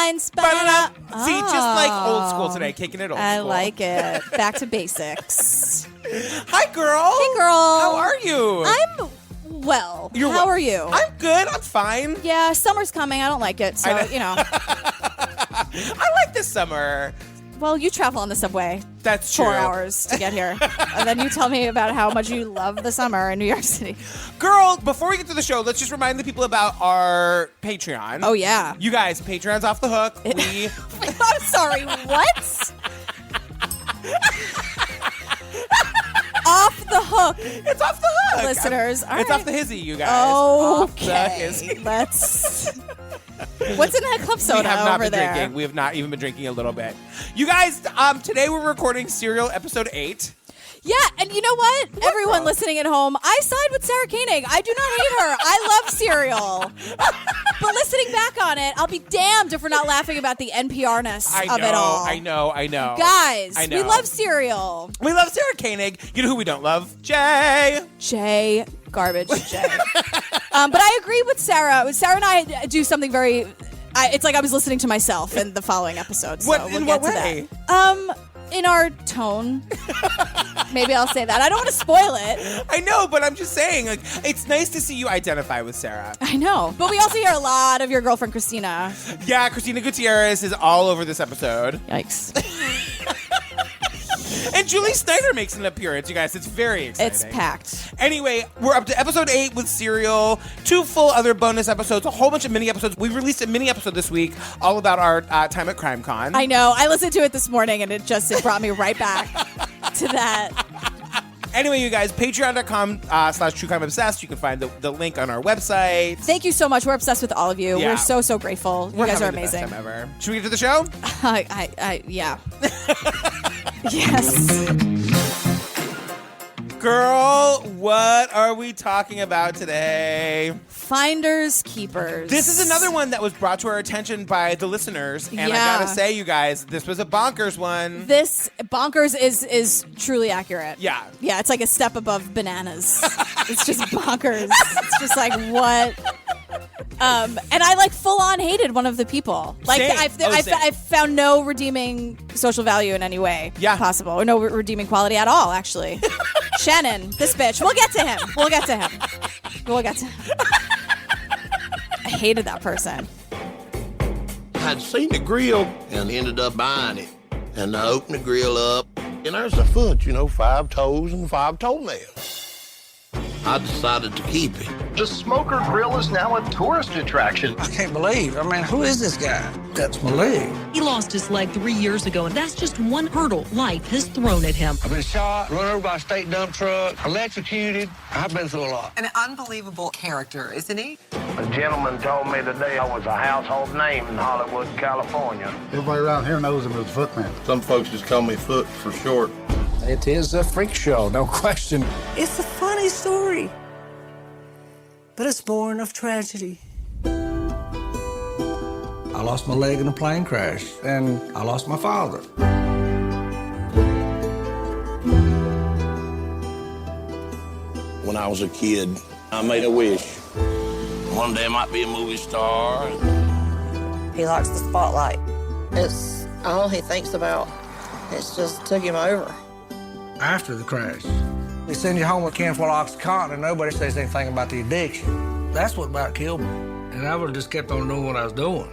lines. Ba-da-da. See, just like old school today, kicking it old school. I like it. Back to basics. Hi, girl. Hey, girl. How are you? I'm well. How are you? I'm good. I'm fine. Yeah, summer's coming. I don't like it, so, I like this summer. Well, you travel on the subway. That's true. 4 hours to get here. And then you tell me about how much you love the summer in New York City. Girl, before we get to the show, let's just remind the people about our Patreon. Oh, yeah. You guys, Patreon's off the hook. I'm sorry, what? Off the hook. It's off the hook. Listeners. It's off the hizzy, you guys. Okay. Let's... What's in that club soda we have not over been there? Drinking. We have not even been drinking a little bit. You guys, today we're recording Serial episode 8. Yeah, and you know what? Everyone listening at home, I side with Sarah Koenig. I do not hate her. I love Serial. But listening back on it, I'll be damned if we're not laughing about the NPR-ness of it all. I know. Guys, I know. we love Serial. We love Sarah Koenig. You know who we don't love? Jay. Garbage Jay. But I agree with Sarah. Sarah and I do something very... it's like I was listening to myself in the following episode. So in what way? In our tone. Maybe I'll say that. I don't want to spoil it. I know, but I'm just saying, like, it's nice to see you identify with Sarah. I know. But we also hear a lot of your girlfriend, Christina. Yeah, Christina Gutierrez is all over this episode. Yikes. And Julie Snyder makes an appearance, you guys. It's very exciting. It's packed. Anyway, we're up to episode 8 with Serial, 2 full other bonus episodes, a whole bunch of mini episodes. We released a mini episode this week all about our time at CrimeCon. I know. I listened to it this morning, and it brought me right back to that. Anyway, you guys, patreon.com/truecrimeobsessed. You can find the link on our website. Thank you so much. We're obsessed with all of you. Yeah. We're so grateful. You guys are amazing. Best time ever. Should we get to the show? Yeah. Yes. Girl, what are we talking about today? Finders keepers. This is another one that was brought to our attention by the listeners. And I gotta say, you guys, this was a bonkers one. This bonkers is truly accurate. Yeah. Yeah, it's like a step above bananas. It's just bonkers. It's just like, what? And I like full on hated one of the people. Like I've found no redeeming social value in any way possible, or no redeeming quality at all. Actually, Shannon, this bitch. We'll get to him. I hated that person. I'd seen the grill and ended up buying it, and I opened the grill up, and there's a foot, 5 toes and 5 toenails. I decided to keep it. The Smoker Grill is now a tourist attraction. I can't believe. Who is this guy? That's my leg. He lost his leg 3 years ago, and that's just one hurdle life has thrown at him. I've been shot, run over by a state dump truck, electrocuted. I've been through a lot. An unbelievable character, isn't he? A gentleman told me today I was a household name in Hollywood, California. Everybody around here knows him as Footman. Some folks just call me Foot for short. It is a freak show, no question. It's a funny story, but it's born of tragedy. I lost my leg in a plane crash, and I lost my father. When I was a kid, I made a wish. One day I might be a movie star. He likes the spotlight. It's all he thinks about. It's just took him over. After the crash, they send you home with a can full of OxyContin, and nobody says anything about the addiction. That's what about killed me. And I would have just kept on doing what I was doing.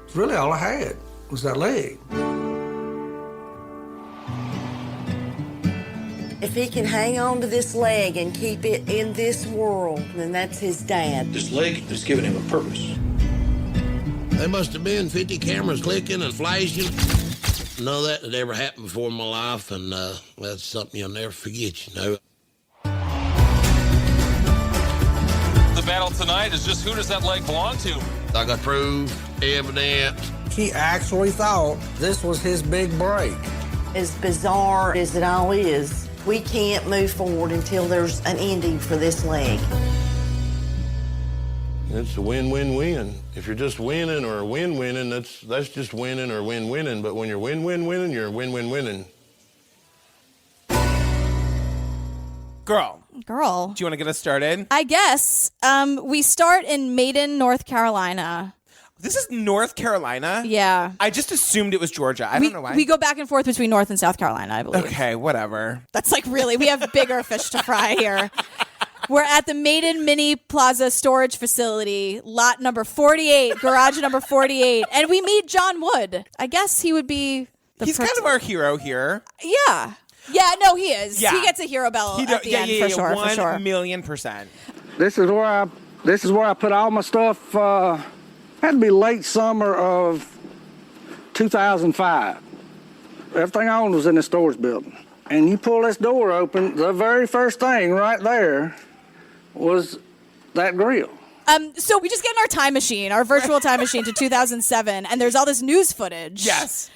It's really all I had was that leg. If he can hang on to this leg and keep it in this world, then that's his dad. This leg is giving him a purpose. There must have been 50 cameras clicking and flashing. None of that had ever happened before in my life, and that's something you'll never forget, The battle tonight is just who does that leg belong to? I got proof, evidence. He actually thought this was his big break. As bizarre as it all is, we can't move forward until there's an ending for this leg. It's a win-win-win. If you're just winning or win-winning, that's just winning or win-winning. But when you're win-win-winning, you're win-win-winning. Girl. Do you want to get us started? I guess. We start in Maiden, North Carolina. This is North Carolina? Yeah. I just assumed it was Georgia. I don't know why. We go back and forth between North and South Carolina, I believe. Okay, whatever. That's like really, we have bigger fish to fry here. We're at the Maiden Mini Plaza storage facility, lot number 48, garage number 48, and we meet John Wood. I guess he would be He's kind of our hero here. Yeah. Yeah, no, he is. Yeah. He gets a hero bell at the end for sure. 1,000,000%. This is where I put all my stuff. Had to be late summer of 2005. Everything I owned was in the storage building. And you pull this door open, the very first thing right there was that grill. So we just get in our time machine, our virtual time machine to 2007, and there's all this news footage. Yes.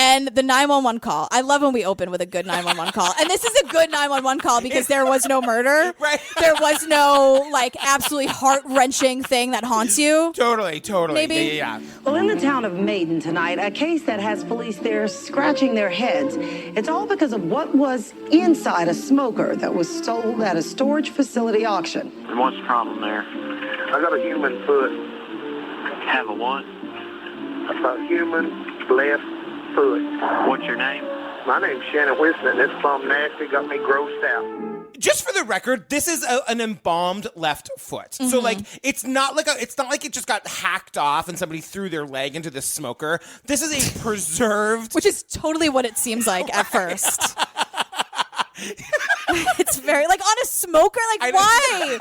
And the 911 call. I love when we open with a good 911 call. And this is a good 911 call because there was no murder. Right. There was no, like, absolutely heart-wrenching thing that haunts you. Totally. Maybe. Yeah. Well, in the town of Maiden tonight, a case that has police there scratching their heads. It's all because of what was inside a smoker that was sold at a storage facility auction. And what's the problem there? I got a human foot. Have a what? A human left foot. What's your name? My name's Shannon Whisnant. It's plumb nasty. Got me grossed out. Just for the record, this is an embalmed left foot. Mm-hmm. So like it's not like it just got hacked off and somebody threw their leg into the smoker. This is a preserved, which is totally what it seems like at first. It's very like on a smoker. Like why?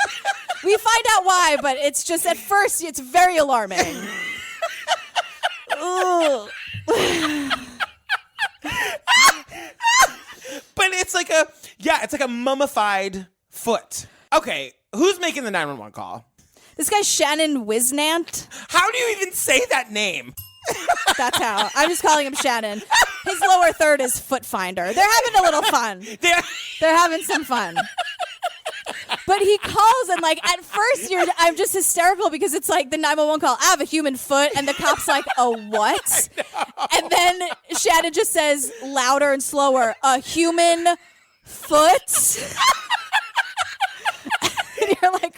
We find out why, but it's just at first it's very alarming. Ugh. But it's like a mummified foot. Okay, who's making the 911 call? This guy's Shannon Whisnant. How do you even say that name? That's how. I'm just calling him Shannon. His lower third is Foot Finder. They're having a little fun. They're having some fun. But he calls and like at first I'm just hysterical because it's like the 911 call. I have a human foot, and the cop's like, "A what?" And then Shannon just says louder and slower, "A human foot." And you're like,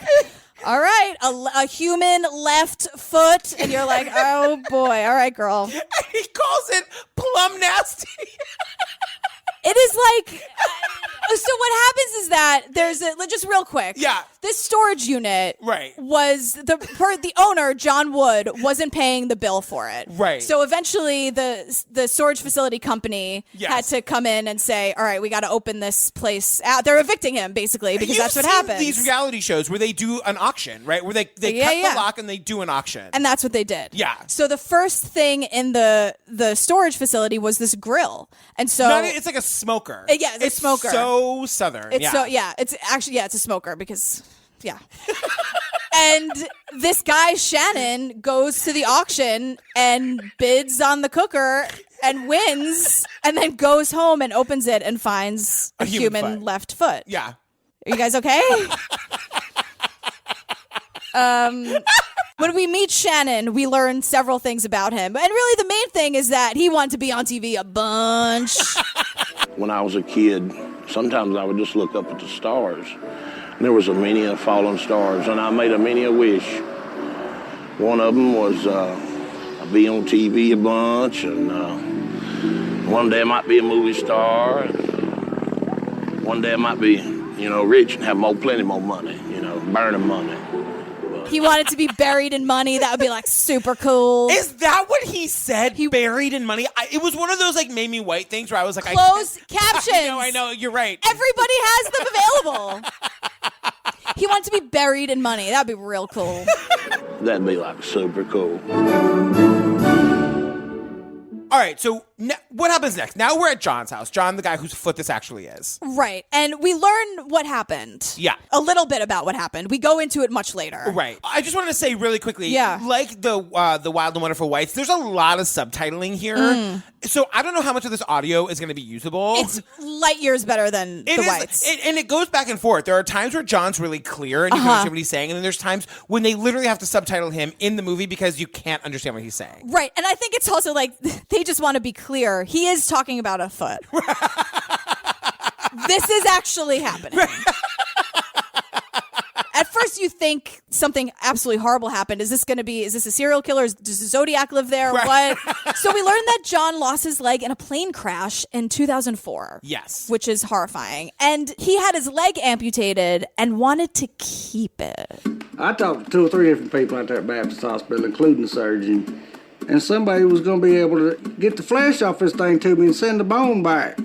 "All right, a human left foot," and you're like, "Oh boy, all right, girl." And he calls it plumb nasty. It is like, so what happens is that there's just real quick. Yeah. This storage unit right. was the owner, John Wood, wasn't paying the bill for it. Right. So eventually the storage facility company had to come in and say, all right, we got to open this place out. They're evicting him basically because that's what happens. These reality shows where they do an auction, right? Where they cut the lock and they do an auction. And that's what they did. Yeah. So the first thing in the storage facility was this grill. And so it's like a smoker. Yeah, it's a smoker. So southern. It's it's actually it's a smoker because and this guy Shannon goes to the auction and bids on the cooker and wins, and then goes home and opens it and finds a human left foot. Yeah. Are you guys okay? When we meet Shannon, we learn several things about him. And really the main thing is that he wanted to be on TV a bunch. When I was a kid, sometimes I would just look up at the stars. And there was a many of fallen stars, and I made a many a wish. One of them was I'd be on TV a bunch, and one day I might be a movie star. One day I might be, rich and have plenty more money, burning money. He wanted to be buried in money. That would be like super cool. Is that what he said? Buried in money? It was one of those like Mamie White things where I was like, closed captions. I know. You're right. Everybody has them available. He wanted to be buried in money. That'd be real cool. That'd be like super cool. All right, so what happens next? Now we're at John's house. John, the guy whose foot this actually is. Right, and we learn what happened. Yeah. A little bit about what happened. We go into it much later. Right. I just wanted to say really quickly, like the Wild and Wonderful Whites, there's a lot of subtitling here. So I don't know how much of this audio is going to be usable. It's light years better than the Whites. And it goes back and forth. There are times where John's really clear and you can understand what he's saying, and then there's times when they literally have to subtitle him in the movie because you can't understand what he's saying. Right, and I think it's also like they just want to be clear. He is talking about a foot. This is actually happening. At first, you think something absolutely horrible happened. Is this a serial killer? Does Zodiac live there? Right. What? So we learned that John lost his leg in a plane crash in 2004. Yes. Which is horrifying. And he had his leg amputated and wanted to keep it. I talked to 2 or 3 different people out there at Baptist Hospital, including the surgeon, and somebody was going to be able to get the flesh off this thing to me and send the bone back.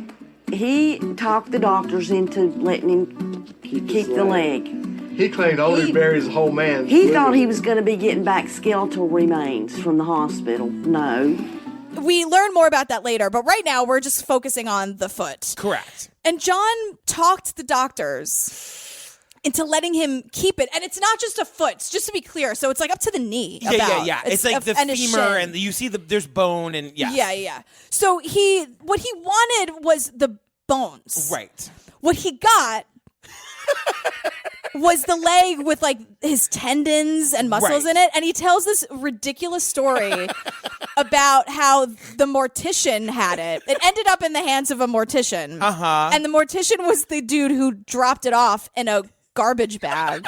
He talked the doctors into letting him keep the leg. He claimed only buries the whole man. He thought he was going to be getting back skeletal remains from the hospital. No. We learn more about that later, but right now we're just focusing on the foot. Correct. And John talked the doctors into letting him keep it. And it's not just a foot, just to be clear. So it's like up to the knee. Yeah. It's like the femur and you see there's bone and Yeah. So what he wanted was the bones. Right. What he got was the leg with like his tendons and muscles in it. And he tells this ridiculous story about how the mortician had it. It ended up in the hands of a mortician. And the mortician was the dude who dropped it off in a garbage bag.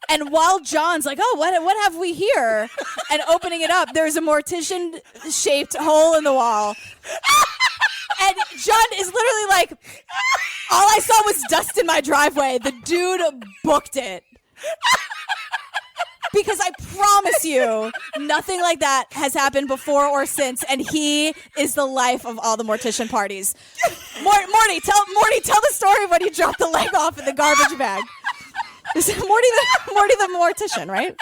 And while John's like, oh, what have we here? And opening it up, there's a mortician-shaped hole in the wall. And John is literally like, all I saw was dust in my driveway. The dude booked it. Because I promise you, nothing like that has happened before or since, and he is the life of all the mortician parties. Morty, tell the story when he dropped the leg off in the garbage bag. Is it Morty the mortician, right?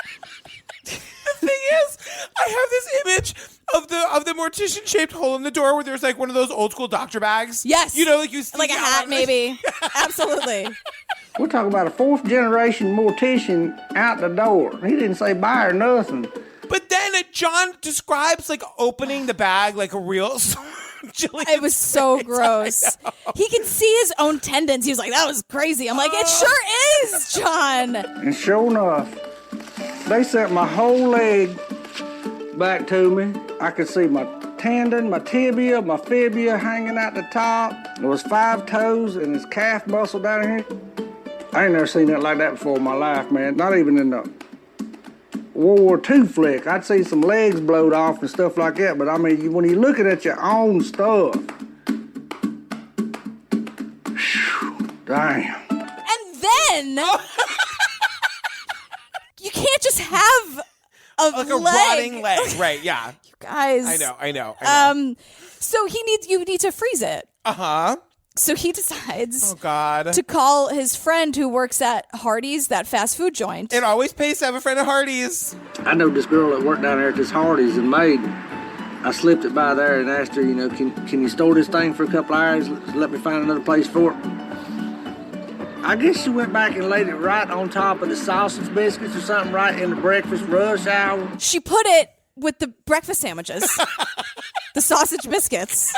The thing is, I have this image of the mortician shaped hole in the door where there's like one of those old school doctor bags. Yes. You know, like you see like a hat, maybe. Absolutely. We're talking about a 4th generation mortician out the door. He didn't say bye or nothing. But then John describes like opening the bag like a real it was so gross. He can see his own tendons. He was like, that was crazy. I'm like, it sure is, John. And sure enough, they sent my whole leg back to me. I could see my tendon, my tibia, my fibia hanging out the top. There was 5 toes and his calf muscle down here. I ain't never seen nothing like that before in my life, man. Not even in the World War II flick. I'd see some legs blowed off and stuff like that, but I mean, when you're looking at your own stuff, damn. And then you can't just have a rotting leg, right? Yeah, you guys. I know. So you need to freeze it. So he decides to call his friend who works at Hardee's, that fast food joint. It always pays to have a friend at Hardee's. I know this girl that worked down there at this Hardee's and made. I slipped it by there and asked her, can you store this thing for a couple hours? Let me find another place for it. I guess she went back and laid it right on top of the sausage biscuits or something right in the breakfast rush hour. She put it with the breakfast sandwiches, the sausage biscuits.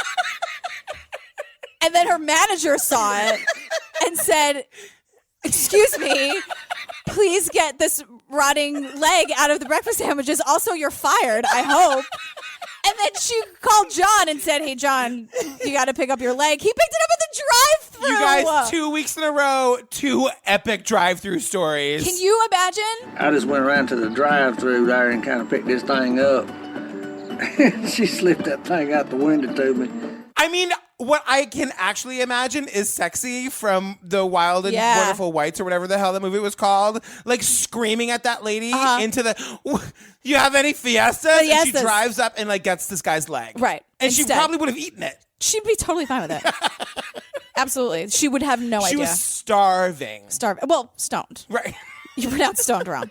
And then her manager saw it and said, excuse me, please get this rotting leg out of the breakfast sandwiches. Also, you're fired, I hope. And then she called John and said, hey, John, you got to pick up your leg. He picked it up at the drive-thru. You guys, 2 weeks in a row, 2 epic drive-thru stories. Can you imagine? I just went around to the drive-thru there and kind of picked this thing up. She slipped that thing out the window to me. I mean, what I can actually imagine is Sexy from the Wild and Wonderful Whites or whatever the hell the movie was called, like screaming at that lady into the, you have any fiestas? And she drives up and like gets this guy's leg. Right. And she probably would have eaten it. She'd be totally fine with it. Absolutely. She would have no idea. She was starving. Well, stoned. Right. You pronounce stoned wrong.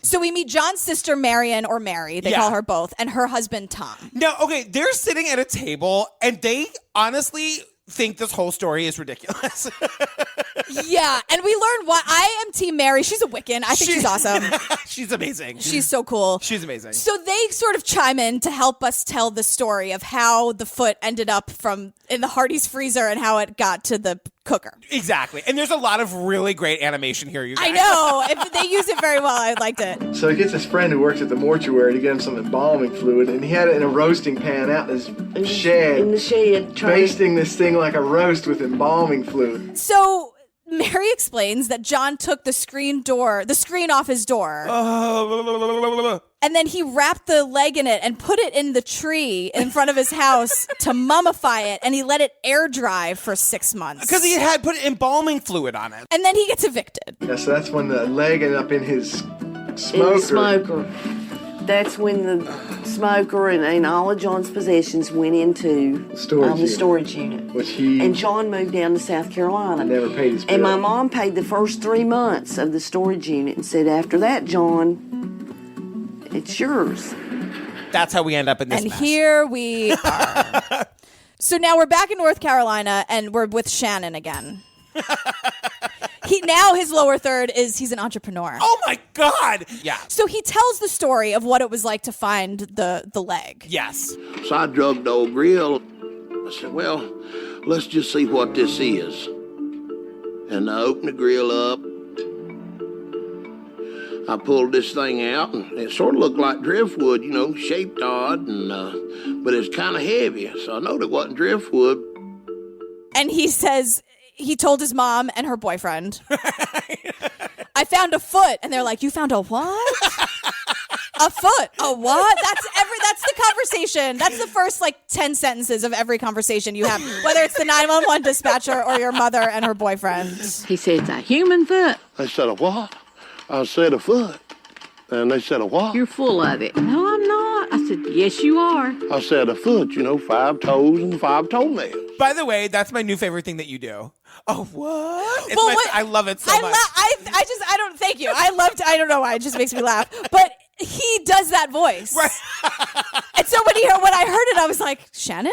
So we meet John's sister, Marion, or Mary. They call her both, and her husband, Tom. No, okay, they're sitting at a table, and they honestly think this whole story is ridiculous. Yeah, and we learn why. I am Team Mary. She's a Wiccan. I think she's awesome. She's amazing. She's so cool. She's amazing. So they sort of chime in to help us tell the story of how the foot ended up in the Hardee's freezer and how it got to the cooker. Exactly. And there's a lot of really great animation here, you guys. I know. If they use it very well. I liked it. So he gets his friend who works at the mortuary to get him some embalming fluid, and he had it in a roasting pan out in his shed. In the shed. Basting this thing like a roast with embalming fluid. So Mary explains that John took the screen off his door. And then he wrapped the leg in it and put it in the tree in front of his house to mummify it. And he let it air dry for 6 months. Because he had put embalming fluid on it. And then he gets evicted. Yeah, so that's when the leg ended up in his smoker. In the smoker. That's when the smoker and all of John's possessions went into the storage unit. And John moved down to South Carolina. Never paid his bill. And my mom paid the first 3 months of the storage unit and said, after that, John, it's yours. That's how we end up in this mess. Here we are. So now we're back in North Carolina, and we're with Shannon again. Now his lower third is he's an entrepreneur. Oh my God! Yeah. So he tells the story of what it was like to find the leg. Yes. So I drugged the old grill. I said, well, let's just see what this is. And I opened the grill up. I pulled this thing out, and it sort of looked like driftwood, shaped odd, and but it's kind of heavy. So I know it wasn't driftwood. And he says he told his mom and her boyfriend, I found a foot. And they're like, you found a what? A foot. A what? That's the conversation. That's the first 10 sentences of every conversation you have, whether it's the 911 dispatcher or your mother and her boyfriend. He said, it's a human foot. I said, a what? I said, a foot. And they said, a what? You're full of it. No, I'm not. I said, yes, you are. I said, a foot, 5 toes and 5 toenails. By the way, that's my new favorite thing that you do. Oh, what? Well, I love it so much. I don't, thank you. I don't know why. It just makes me laugh. But he does that voice. Right. And so when I heard it, I was like, Shannon?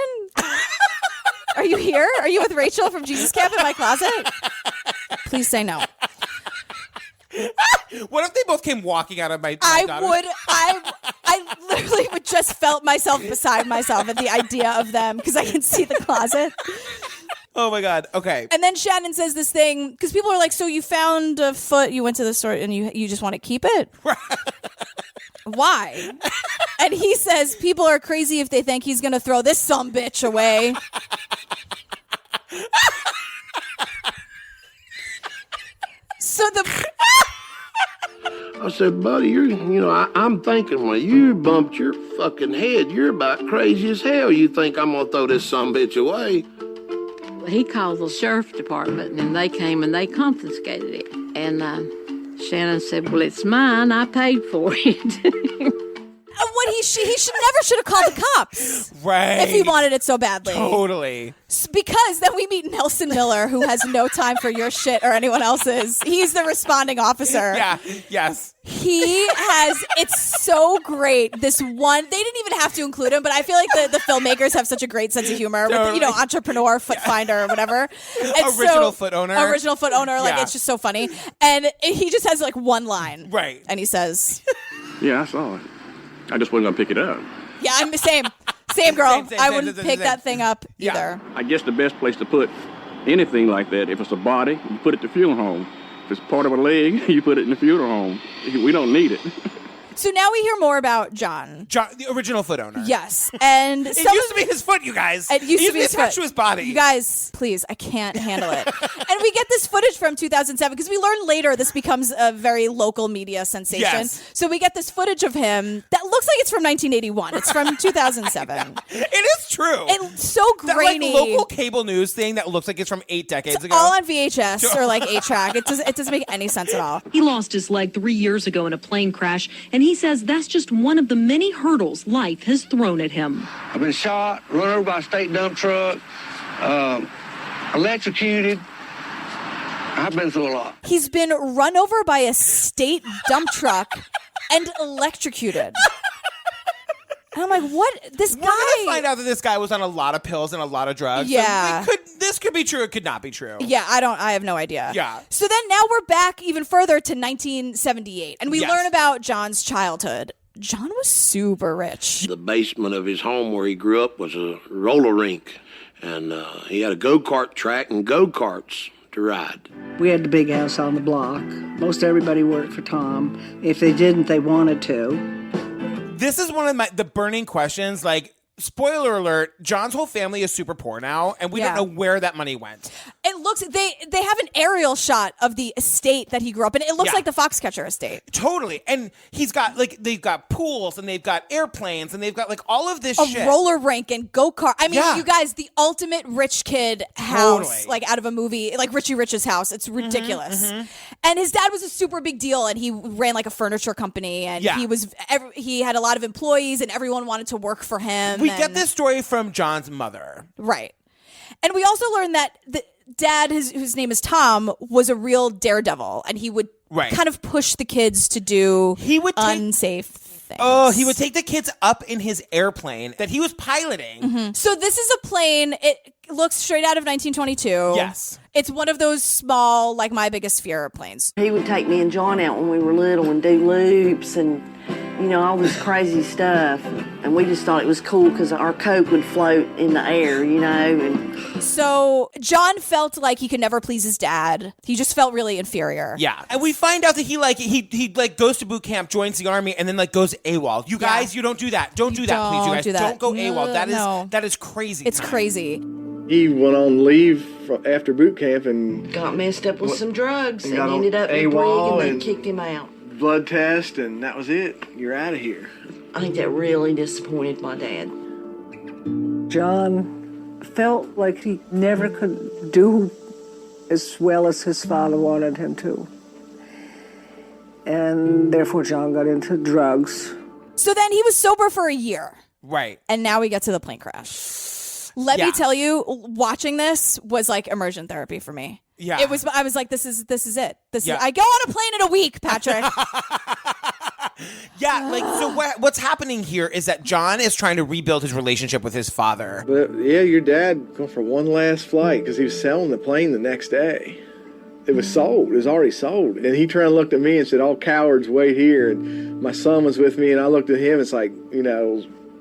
Are you here? Are you with Rachel from Jesus Camp in my closet? Please say no. What if they both came walking out of my I literally would just felt myself beside myself at the idea of them because I can see the closet. Oh my God. Okay. And then Shannon says this thing because people are like, so you found a foot, you went to the store and you just want to keep it? Why? And he says people are crazy if they think he's going to throw this sumbitch away. So I said, buddy, I'm thinking when you bumped your fucking head, you're about crazy as hell. You think I'm going to throw this sumbitch away? He called the sheriff's department, and they came and they confiscated it. And Shannon said, well, it's mine. I paid for it. He should have called the cops. Right. If he wanted it so badly. Totally. Because then we meet Nelson Miller, who has no time for your shit or anyone else's. He's the responding officer. Yeah. Yes. It's so great. This one, they didn't even have to include him, but I feel like the filmmakers have such a great sense of humor with the, entrepreneur, foot finder, or whatever. And original foot owner. It's just so funny. And he just has one line. Right. And he says, yeah, I saw it. I just wasn't going to pick it up. Yeah, I'm the same. Same girl. I wouldn't pick that thing up either. Yeah. I guess the best place to put anything like that, if it's a body, you put it at the funeral home. If it's part of a leg, you put it in the funeral home. We don't need it. So now we hear more about John. The original foot owner. Yes. And it used to be his foot, you guys. It used to be attached to his body. You guys, please, I can't handle it. And we get this footage from 2007 because we learn later this becomes a very local media sensation. Yes. So we get this footage of him that looks like it's from 1981. It's from 2007. It is true. It's so grainy. That local cable news thing that looks like it's from 8 decades ago. All on VHS or 8-track. It doesn't make any sense at all. He lost his leg 3 years ago in a plane crash, and he says that's just one of the many hurdles life has thrown at him. I've been shot, run over by a state dump truck, electrocuted. I've been through a lot. He's been run over by a state dump truck and electrocuted. And I'm like, what? This guy... We're going to find out that this guy was on a lot of pills and a lot of drugs. Yeah. So this could be true. It could not be true. Yeah, I have no idea. Yeah. So then now we're back even further to 1978. And we learn about John's childhood. John was super rich. The basement of his home where he grew up was a roller rink. And he had a go-kart track and go-karts to ride. We had the big house on the block. Most everybody worked for Tom. If they didn't, they wanted to. This is one of the burning questions. Spoiler alert, John's whole family is super poor now, and we don't know where that money went. It looks, they have an aerial shot of the estate that he grew up in. It looks like the Foxcatcher estate. Totally. And he's got they've got pools and they've got airplanes and they've got all of this shit. A roller rink and go-kart. I mean, you guys, the ultimate rich kid house, out of a movie, like Richie Rich's house. It's ridiculous. And his dad was a super big deal, and he ran a furniture company, and he had a lot of employees, and everyone wanted to work for him. We get this story from John's mother. Right. And we also learned that the dad, whose name is Tom, was a real daredevil, and he would kind of push the kids to do unsafe things. Oh, he would take the kids up in his airplane that he was piloting. So this is a plane. It looks straight out of 1922. Yes. It's one of those small, My Biggest Fear planes. He would take me and John out when we were little and do loops and, all this crazy stuff. And we just thought it was cool because our Coke would float in the air, And so John felt like he could never please his dad. He just felt really inferior. Yeah. And we find out that he goes to boot camp, joins the army, and then goes AWOL. You guys, you don't do that. Don't do that, please, you guys. Don't go AWOL. That is crazy. It's crazy. He went on leave after boot camp and got messed up with some drugs and got ended up in the brig and they and kicked him out. Blood test, and that was it. You're out of here. I think that really disappointed my dad. John felt like he never could do as well as his father wanted him to. And therefore John got into drugs. So then he was sober for a year. Right. And now we get to the plane crash. Let me tell you, watching this was like immersion therapy for me. Yeah. I was like, this is it. I go on a plane in a week, Patrick. So what's happening here is that John is trying to rebuild his relationship with his father. But your dad going for one last flight because he was selling the plane the next day. It was sold. It was already sold. And he turned and looked at me and said, all cowards wait here. And my son was with me and I looked at him. It's like,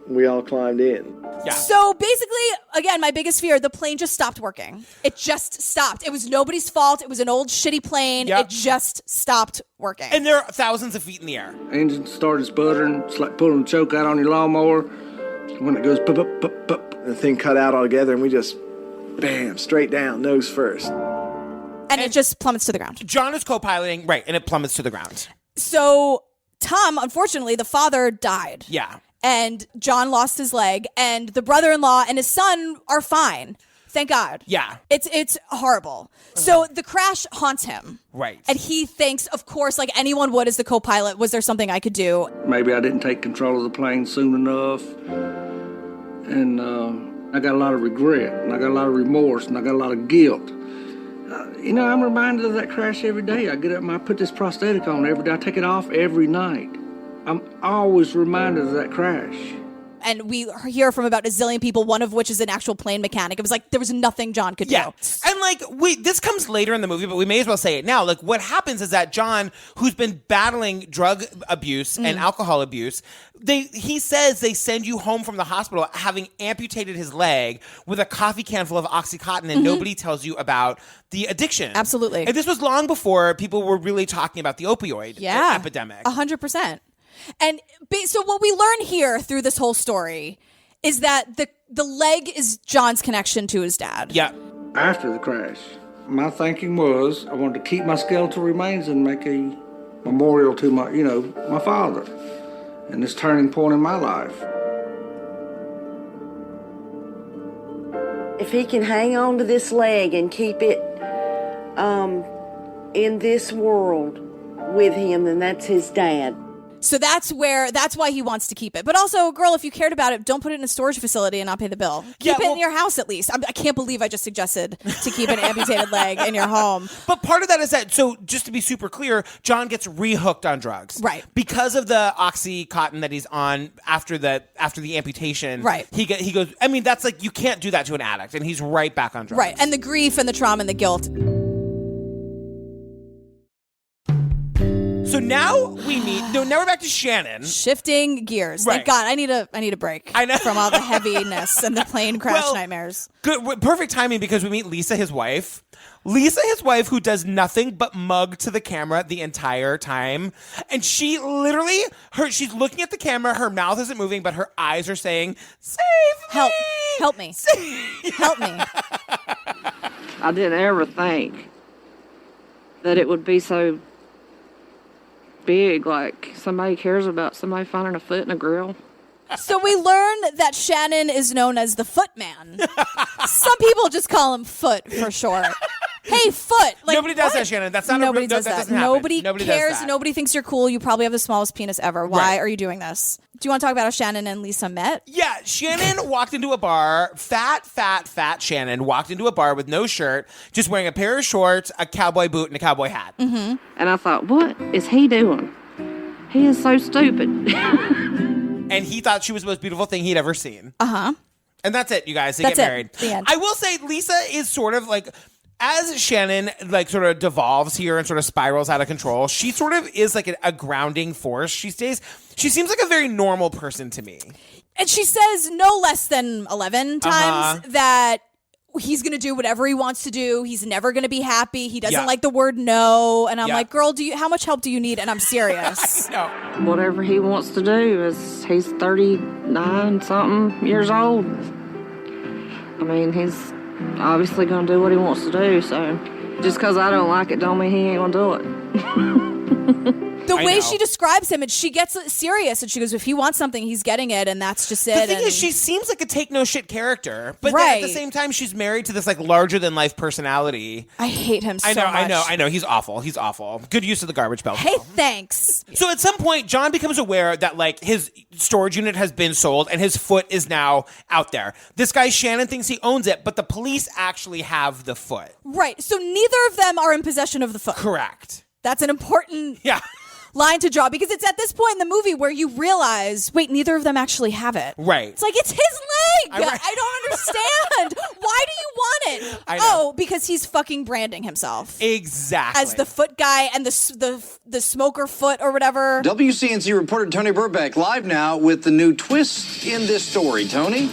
we all climbed in. Yeah. So basically, again, my biggest fear, the plane just stopped working. It just stopped. It was nobody's fault. It was an old shitty plane. Yep. It just stopped working. And they're thousands of feet in the air. Engine started sputtering. It's like pulling the choke out on your lawnmower. When it goes pop, pop, pop. The thing cut out altogether and we just, bam, straight down, nose first. And it just plummets to the ground. John is co-piloting, right, and it plummets to the ground. So Tom, unfortunately, the father died. Yeah. And John lost his leg, and the brother-in-law and his son are fine. Thank God. Yeah. It's horrible. So the crash haunts him. Right. And he thinks, of course, like anyone would as the co-pilot, was there something I could do? Maybe I didn't take control of the plane soon enough. And I got a lot of regret, and I got a lot of remorse, and I got a lot of guilt. I'm reminded of that crash every day. I get up and I put this prosthetic on every day. I take it off every night. I'm always reminded of that crash. And we hear from about a zillion people, one of which is an actual plane mechanic. It was like there was nothing John could do. And this comes later in the movie, but we may as well say it now. Like what happens is that John, who's been battling drug abuse and alcohol abuse, he says they send you home from the hospital having amputated his leg with a coffee can full of Oxycontin, and nobody tells you about the addiction. Absolutely. And this was long before people were really talking about the opioid epidemic. 100%. And so what we learn here through this whole story is that the leg is John's connection to his dad. Yeah. After the crash, my thinking was I wanted to keep my skeletal remains and make a memorial to my father and this turning point in my life. If he can hang on to this leg and keep it in this world with him, then that's his dad. So that's why he wants to keep it. But also, girl, if you cared about it, don't put it in a storage facility and not pay the bill. Keep it in your house at least. I can't believe I just suggested to keep an amputated leg in your home. But part of that is that, so just to be super clear, John gets rehooked on drugs. Right. Because of the Oxycontin that he's on after the amputation. Right. He goes, I mean, that's like, you can't do that to an addict. And he's right back on drugs. Right. And the grief and the trauma and the guilt. So now we're back to Shannon. Shifting gears. Right. Thank God. I need a break. I know. From all the heaviness and the plane crash nightmares. Good, perfect timing because we meet Lisa, his wife. Lisa, his wife, who does nothing but mug to the camera the entire time. And she literally, she's looking at the camera, her mouth isn't moving, but her eyes are saying, "Save me! Help me. Save- Help me." I didn't ever think that it would be so big, like somebody cares about somebody finding a foot in a grill. So we learn that Shannon is known as the Footman. Some people just call him Foot for short. Hey, Foot. Like, nobody does that, Shannon. That's not nobody a does that. that. Doesn't happen. Nobody cares. Does that. Nobody thinks you're cool. You probably have the smallest penis ever. Why are you doing this? Do you want to talk about how Shannon and Lisa met? Yeah, Shannon walked into a bar. Fat Shannon walked into a bar with no shirt, just wearing a pair of shorts, a cowboy boot, and a cowboy hat. Mm-hmm. And I thought, what is he doing? He is so stupid. And he thought she was the most beautiful thing he'd ever seen. Uh-huh. And that's it, you guys. They That's get it. married. The end. I will say Lisa is sort of like, as Shannon like sort of devolves here and sort of spirals out of control, she sort of is like a grounding force. She seems like a very normal person to me. And she says no less than 11 times that he's going to do whatever he wants to do. He's never going to be happy. He doesn't like the word no. And I'm like, girl, how much help do you need? And I'm serious. Whatever he wants to do is, he's 39 something years old. I mean, he's obviously going to do what he wants to do. So just because I don't like it don't mean he ain't going to do it. The way she describes him, and she gets serious, and she goes, if he wants something, he's getting it, and that's just it. The thing is, she seems like a take-no-shit character, but then at the same time, she's married to this like larger-than-life personality. I hate him so much. I know. He's awful. Good use of the garbage belt. Hey, thanks. So at some point, John becomes aware that like his storage unit has been sold, and his foot is now out there. This guy, Shannon, thinks he owns it, but the police actually have the foot. Right. So neither of them are in possession of the foot. Correct. That's an important line to draw, because it's at this point in the movie where you realize, wait, neither of them actually have it. Right. It's like, it's his leg. I don't understand. Why do you want it? Oh, because he's fucking branding himself. Exactly. As the foot guy and the smoker foot or whatever. WCNC reporter Tony Burbeck live now with the new twist in this story. Tony?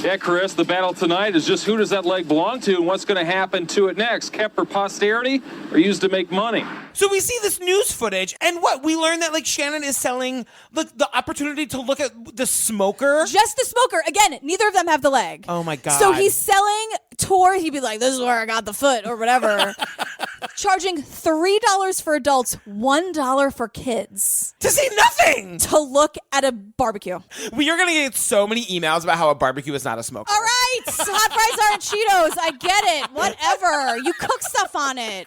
Yeah, Chris, the battle tonight is just who does that leg belong to and what's going to happen to it next? Kept for posterity or used to make money? So we see this news footage, and we learn that like Shannon is selling the opportunity to look at the smoker. Just the smoker. Again, neither of them have the leg. Oh my God. So he's selling tour. He'd be like, this is where I got the foot or whatever. Charging $3 for adults, $1 for kids. To see nothing. To look at a barbecue. You're going to get so many emails about how a barbecue is not a smoker. All right. Hot fries aren't Cheetos. I get it. Whatever. You cook stuff on it.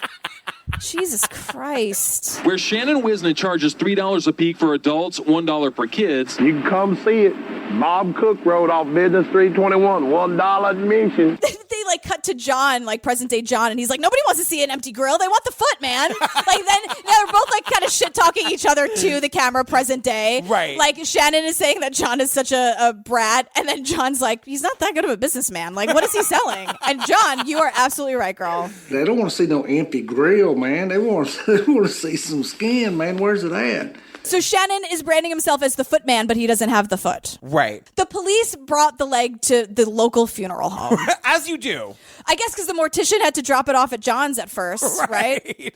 Jesus Christ. Where Shannon Whisnant charges $3 a peek for adults, $1 for kids. You can come see it. Bob Cook Road off Business 321, $1 admission. They like cut to John, like present day John, and he's like, nobody wants to see an empty grill. They want the foot, man. Like then they're both like kind of shit talking each other to the camera present day. Right. Like Shannon is saying that John is such a brat, and then John's like, he's not that good of a businessman. Like, what is he selling? And John, you are absolutely right, girl. They don't want to see no empty grill, man. They want to see some skin, man. Where's it at? So Shannon is branding himself as the footman, but he doesn't have the foot. Right. The police brought the leg to the local funeral home. As you do. I guess because the mortician had to drop it off at John's at first, right?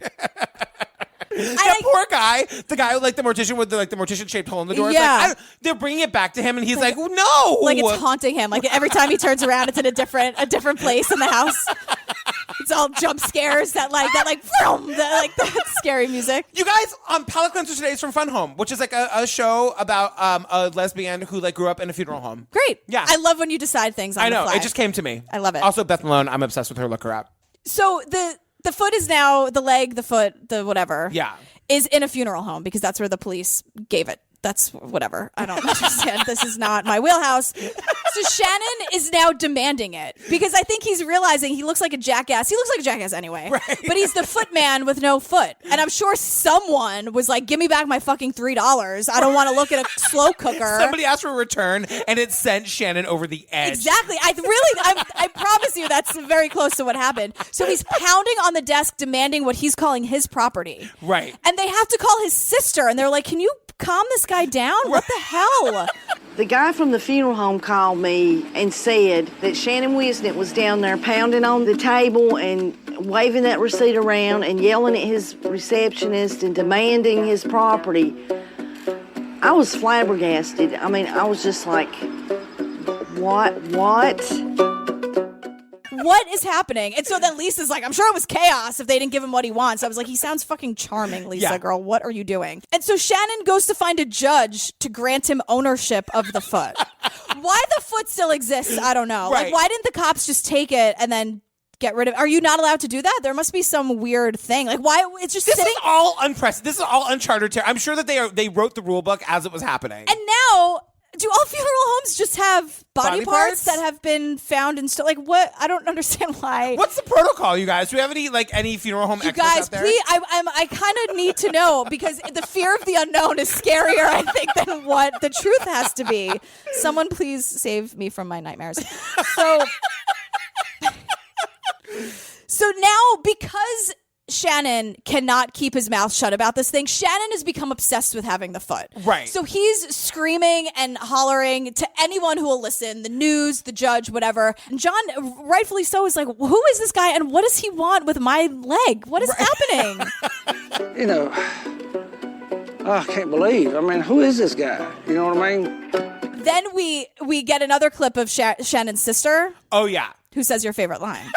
That poor guy, the guy with like the mortician with the mortician shaped hole in the door. Yeah. Like, they're bringing it back to him, and he's like, no. Like it's haunting him. Like every time he turns around, it's in a different place in the house. It's all jump scares that scary music. You guys, Palate Cleanser today is from Fun Home, which is like a show about a lesbian who like grew up in a funeral home. Great. Yeah. I love when you decide things on the fly. It just came to me. I love it. Also, Beth Malone, I'm obsessed with her. Look her up. So the foot is now, the leg, the foot, the whatever. Yeah. Is in a funeral home because that's where the police gave it. That's whatever. I don't understand. This is not my wheelhouse. So Shannon is now demanding it because I think he's realizing he looks like a jackass. He looks like a jackass anyway. Right. But he's the footman with no foot. And I'm sure someone was like, give me back my fucking $3. I don't want to look at a slow cooker. Somebody asked for a return and it sent Shannon over the edge. Exactly. I promise you that's very close to what happened. So he's pounding on the desk demanding what he's calling his property. Right. And they have to call his sister and they're like, can you calm this guy down? What the hell? The guy from the funeral home called me and said that Shannon Whisnant was down there pounding on the table and waving that receipt around and yelling at his receptionist and demanding his property. I was flabbergasted. I mean, I was just like, what? what is happening? And so then Lisa's like, I'm sure it was chaos if they didn't give him what he wants. I was like, he sounds fucking charming, Lisa, girl. What are you doing? And so Shannon goes to find a judge to grant him ownership of the foot. Why the foot still exists, I don't know. Right. Like, why didn't the cops just take it and then get rid of it? Are you not allowed to do that? There must be some weird thing. Like, why? It's just sitting. This is all unprecedented. This is all uncharted territory. I'm sure that they wrote the rule book as it was happening. And now, do all funeral homes just have body parts that have been found and still? Like, what? I don't understand why. What's the protocol, you guys? Do we have any funeral home experts guys, out there? please, I kind of need to know, because the fear of the unknown is scarier, I think, than what the truth has to be. Someone please save me from my nightmares. So now, because Shannon cannot keep his mouth shut about this thing, Shannon has become obsessed with having the foot. Right. So he's screaming and hollering to anyone who will listen, the news, the judge, whatever. And John, rightfully so, is like, who is this guy and what does he want with my leg? What is happening? You know, I can't believe. I mean, who is this guy? You know what I mean? Then we get another clip of Shannon's sister. Oh, yeah. Who says your favorite line?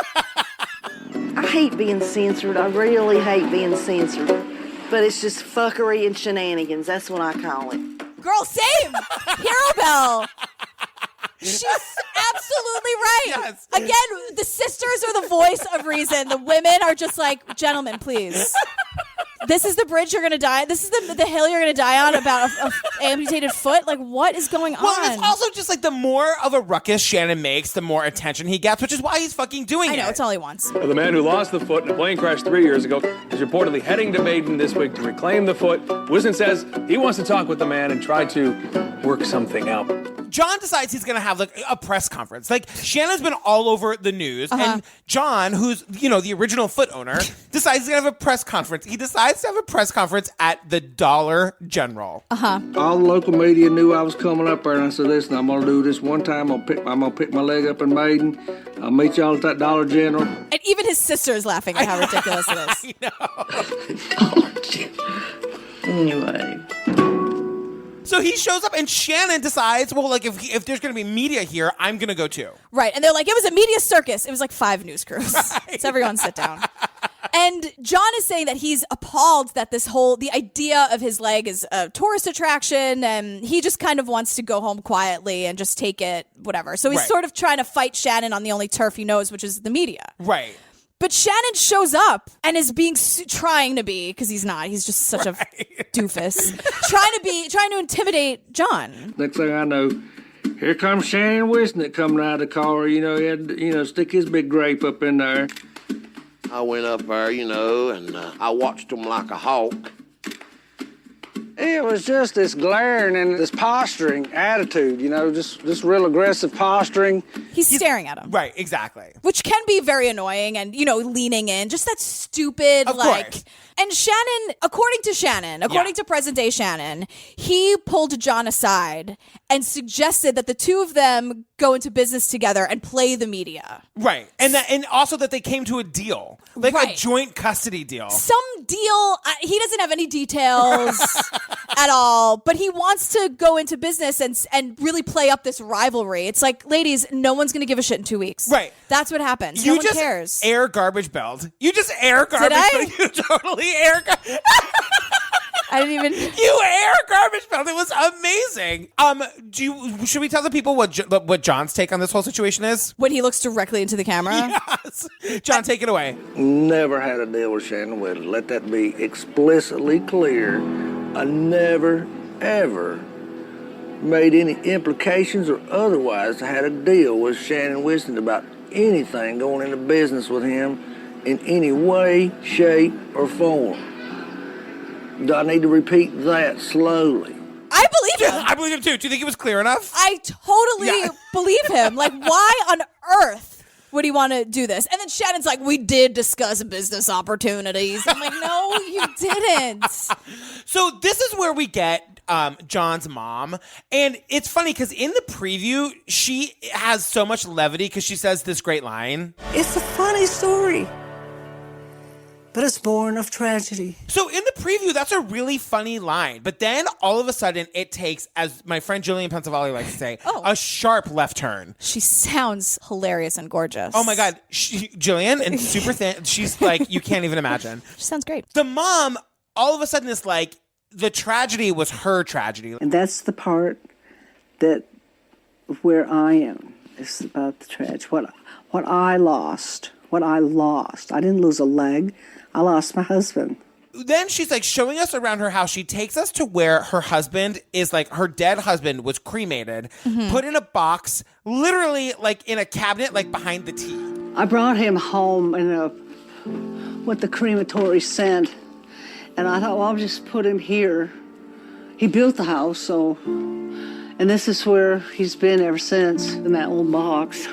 I hate being censored. I really hate being censored. But it's just fuckery and shenanigans. That's what I call it. Girl, same. Hero Bell. She's absolutely right. Yes. Again, the sisters are the voice of reason. The women are just like, gentlemen, please. This is the bridge you're going to die. This is the hill you're going to die on about a amputated foot. Like, what is going on? Well, it's also just like the more of a ruckus Shannon makes, the more attention he gets, which is why he's fucking doing it. I know, it's all he wants. Well, the man who lost the foot in a plane crash 3 years ago is reportedly heading to Maiden this week to reclaim the foot. Whisnant says he wants to talk with the man and try to work something out. John decides he's going to have like a press conference. Like, Shannon's been all over the news, and John, who's, you know, the original foot owner, decides he's going to have a press conference. He decides to have a press conference at the Dollar General. All the local media knew I was coming up there, and I said, listen, I'm going to do this one time. I'm going to pick my leg up in Maiden. I'll meet y'all at that Dollar General. And even his sister is laughing at how ridiculous it is. I know. Anyway. So he shows up, and Shannon decides, well, like, if there's going to be media here, I'm going to go too. Right. And they're like, it was a media circus. It was like 5 news crews. Right. So everyone sit down. And John is saying that he's appalled that the idea of his leg is a tourist attraction, and he just kind of wants to go home quietly and just take it, whatever. So he's sort of trying to fight Shannon on the only turf he knows, which is the media. Right. But Shannon shows up and is trying to be, because he's not. He's just such a doofus. trying to intimidate John. Next thing I know, here comes Shannon Whisnant coming out of the car. You know, he had to, stick his big grape up in there. I went up there, and I watched him like a hawk. It was just this glaring and this posturing attitude, just real aggressive posturing. He's staring at him. Right, exactly. Which can be very annoying and, leaning in. Just that stupid, of course. And Shannon, according to present day Shannon, he pulled John aside and suggested that the two of them go into business together and play the media. Right. And also that they came to a deal. Like a joint custody deal. Some deal. He doesn't have any details at all, but he wants to go into business and really play up this rivalry. It's like, ladies, no one's going to give a shit in 2 weeks. Right. That's what happens. You no one cares. Air garbage belled. You just air garbage belled. You totally air garbage. I didn't even. You air garbage belled. It was amazing. Should we tell the people what John's take on this whole situation is? When he looks directly into the camera? Yes. John, take it away. Never had a deal with Shannon Whisnant. Let that be explicitly clear. I never, ever made any implications or otherwise had a deal with Shannon Whisnant about anything going into business with him in any way, shape, or form. Do I need to repeat that slowly? I believe him. I believe him too. Do you think it was clear enough? I totally believe him. Like, why on earth would he want to do this? And then Shannon's like, we did discuss business opportunities. I'm like, no, you didn't. So this is where we get John's mom. And it's funny because in the preview, she has so much levity because she says this great line. It's a funny story, but it's born of tragedy. So in the the preview, that's a really funny line. But then all of a sudden it takes, as my friend Jillian Pensavalli likes to say, a sharp left turn. She sounds hilarious and gorgeous. Oh my God. Jillian, and super thin. She's like, you can't even imagine. She sounds great. The mom, all of a sudden is like, the tragedy was her tragedy. And that's the part that where I am. It's about the tragedy. What I lost. I didn't lose a leg. I lost my husband. Then she's like showing us around her house. She takes us to where her husband is, like her dead husband was cremated, put in a box, literally like in a cabinet, like behind the TV. I brought him home in what the crematory sent. And I thought, well, I'll just put him here. He built the house, so... And this is where he's been ever since, in that old box.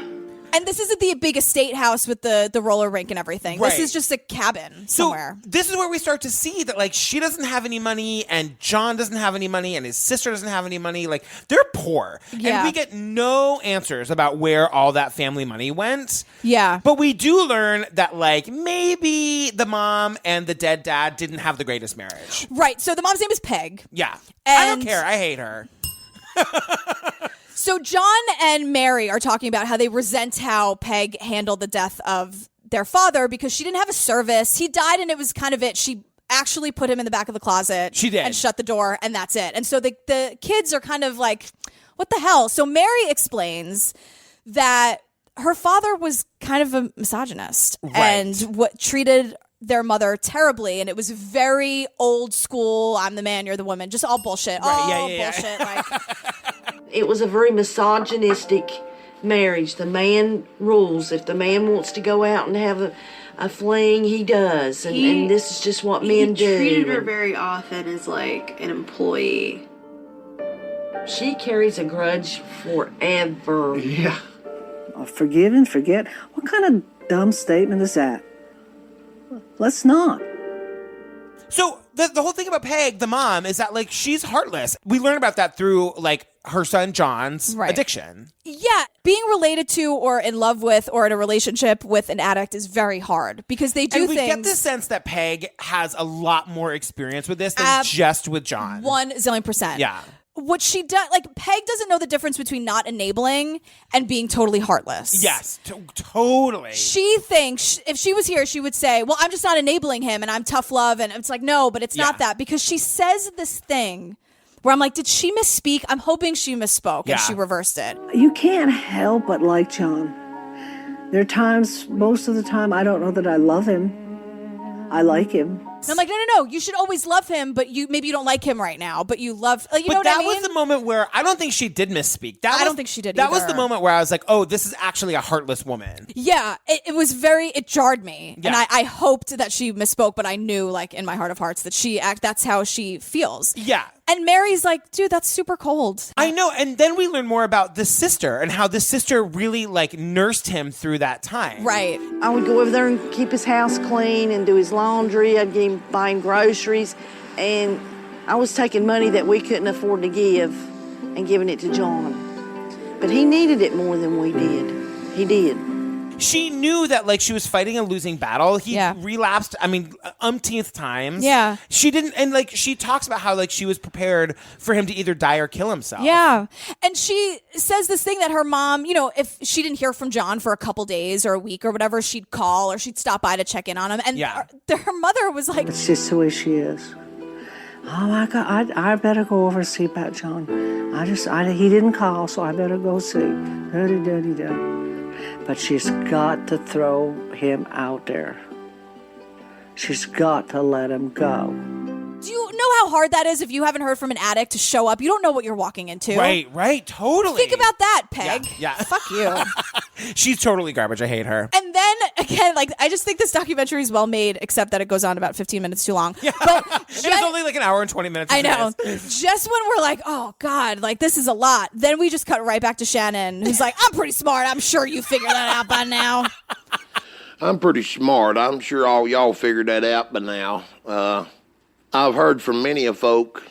And this isn't the big estate house with the roller rink and everything. Right. This is just a cabin somewhere. So this is where we start to see that, like, she doesn't have any money, and John doesn't have any money, and his sister doesn't have any money. Like, they're poor. Yeah. And we get no answers about where all that family money went. Yeah. But we do learn that, like, maybe the mom and the dead dad didn't have the greatest marriage. Right. So the mom's name is Peg. Yeah. I don't care. I hate her. So John and Mary are talking about how they resent how Peg handled the death of their father because she didn't have a service. He died and it was kind of it. She actually put him in the back of the closet. She did. And shut the door and that's it. And so the kids are kind of like, what the hell? So Mary explains that her father was kind of a misogynist and treated their mother terribly, and it was very old school. I'm the man, you're the woman. Just all bullshit. Bullshit. Like, it was a very misogynistic marriage. The man rules. If the man wants to go out and have a fling, he does. And this is just what men do. He treated her very often as like an employee. She carries a grudge forever. Yeah. Forgive and forget? What kind of dumb statement is that? Let's not. So the whole thing about Peg, the mom, is that, like, she's heartless. We learn about that through, like, her son John's addiction. Yeah, being related to or in love with or in a relationship with an addict is very hard because they do and we things. get the sense that Peg has a lot more experience with this than just with John. 1,000,000%. Yeah. What she does, like, Peg doesn't know the difference between not enabling and being totally heartless. Yes, totally. She thinks if she was here, she would say, well, I'm just not enabling him and I'm tough love. And it's like, no, but it's not that, because she says this thing where I'm like, did she misspeak? I'm hoping she misspoke and she reversed it. You can't help but like John. There are times, most of the time, I don't know that I love him. I like him. And I'm like, no. You should always love him, but maybe you don't like him right now. But you love, you know what I mean? But that was the moment where I don't think she did misspeak. I don't think she did. That was the moment where I was like, oh, this is actually a heartless woman. Yeah, it was it jarred me, and I hoped that she misspoke, but I knew, like, in my heart of hearts that that's how she feels. Yeah. And Mary's like, dude, that's super cold. I know. And then we learn more about the sister and how the sister really, like, nursed him through that time. Right. I would go over there and keep his house clean and do his laundry. I'd get him buying groceries. And I was taking money that we couldn't afford to give and giving it to John. But he needed it more than we did. He did. She knew that, like, she was fighting a losing battle. He relapsed, umpteenth times. Yeah. She didn't, and, like, she talks about how, like, she was prepared for him to either die or kill himself. Yeah. And she says this thing that her mom, if she didn't hear from John for a couple days or a week or whatever, she'd call or she'd stop by to check in on him. And her mother was like... It's just the way she is. Oh, my God, I better go over and see about John. He didn't call, so I better go see. Da-da-da-da-da. But she's got to throw him out there. She's got to let him go. Do you know how hard that is if you haven't heard from an addict to show up? You don't know what you're walking into. Right, totally. Think about that, Peg. Yeah. Fuck you. She's totally garbage. I hate her. And then, again, like, I just think this documentary is well made, except that it goes on about 15 minutes too long. Yeah. But it's only like an hour and 20 minutes. I know. Just when we're like, oh, God, like, this is a lot. Then we just cut right back to Shannon, who's like, I'm pretty smart. I'm sure you figured that out by now. I'm pretty smart. I'm sure all y'all figured that out by now. I've heard from many of folk,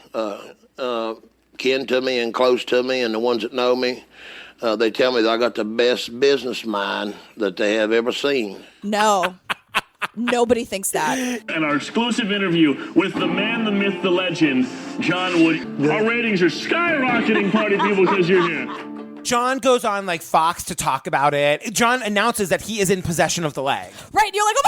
kin to me and close to me, and the ones that know me, they tell me that I got the best business mind that they have ever seen. No. Nobody thinks that. And our exclusive interview with the man, the myth, the legend, John Wood. Our ratings are skyrocketing, party people, because you're here. John goes on like Fox to talk about it. John announces that he is in possession of the leg. Right, you're like, oh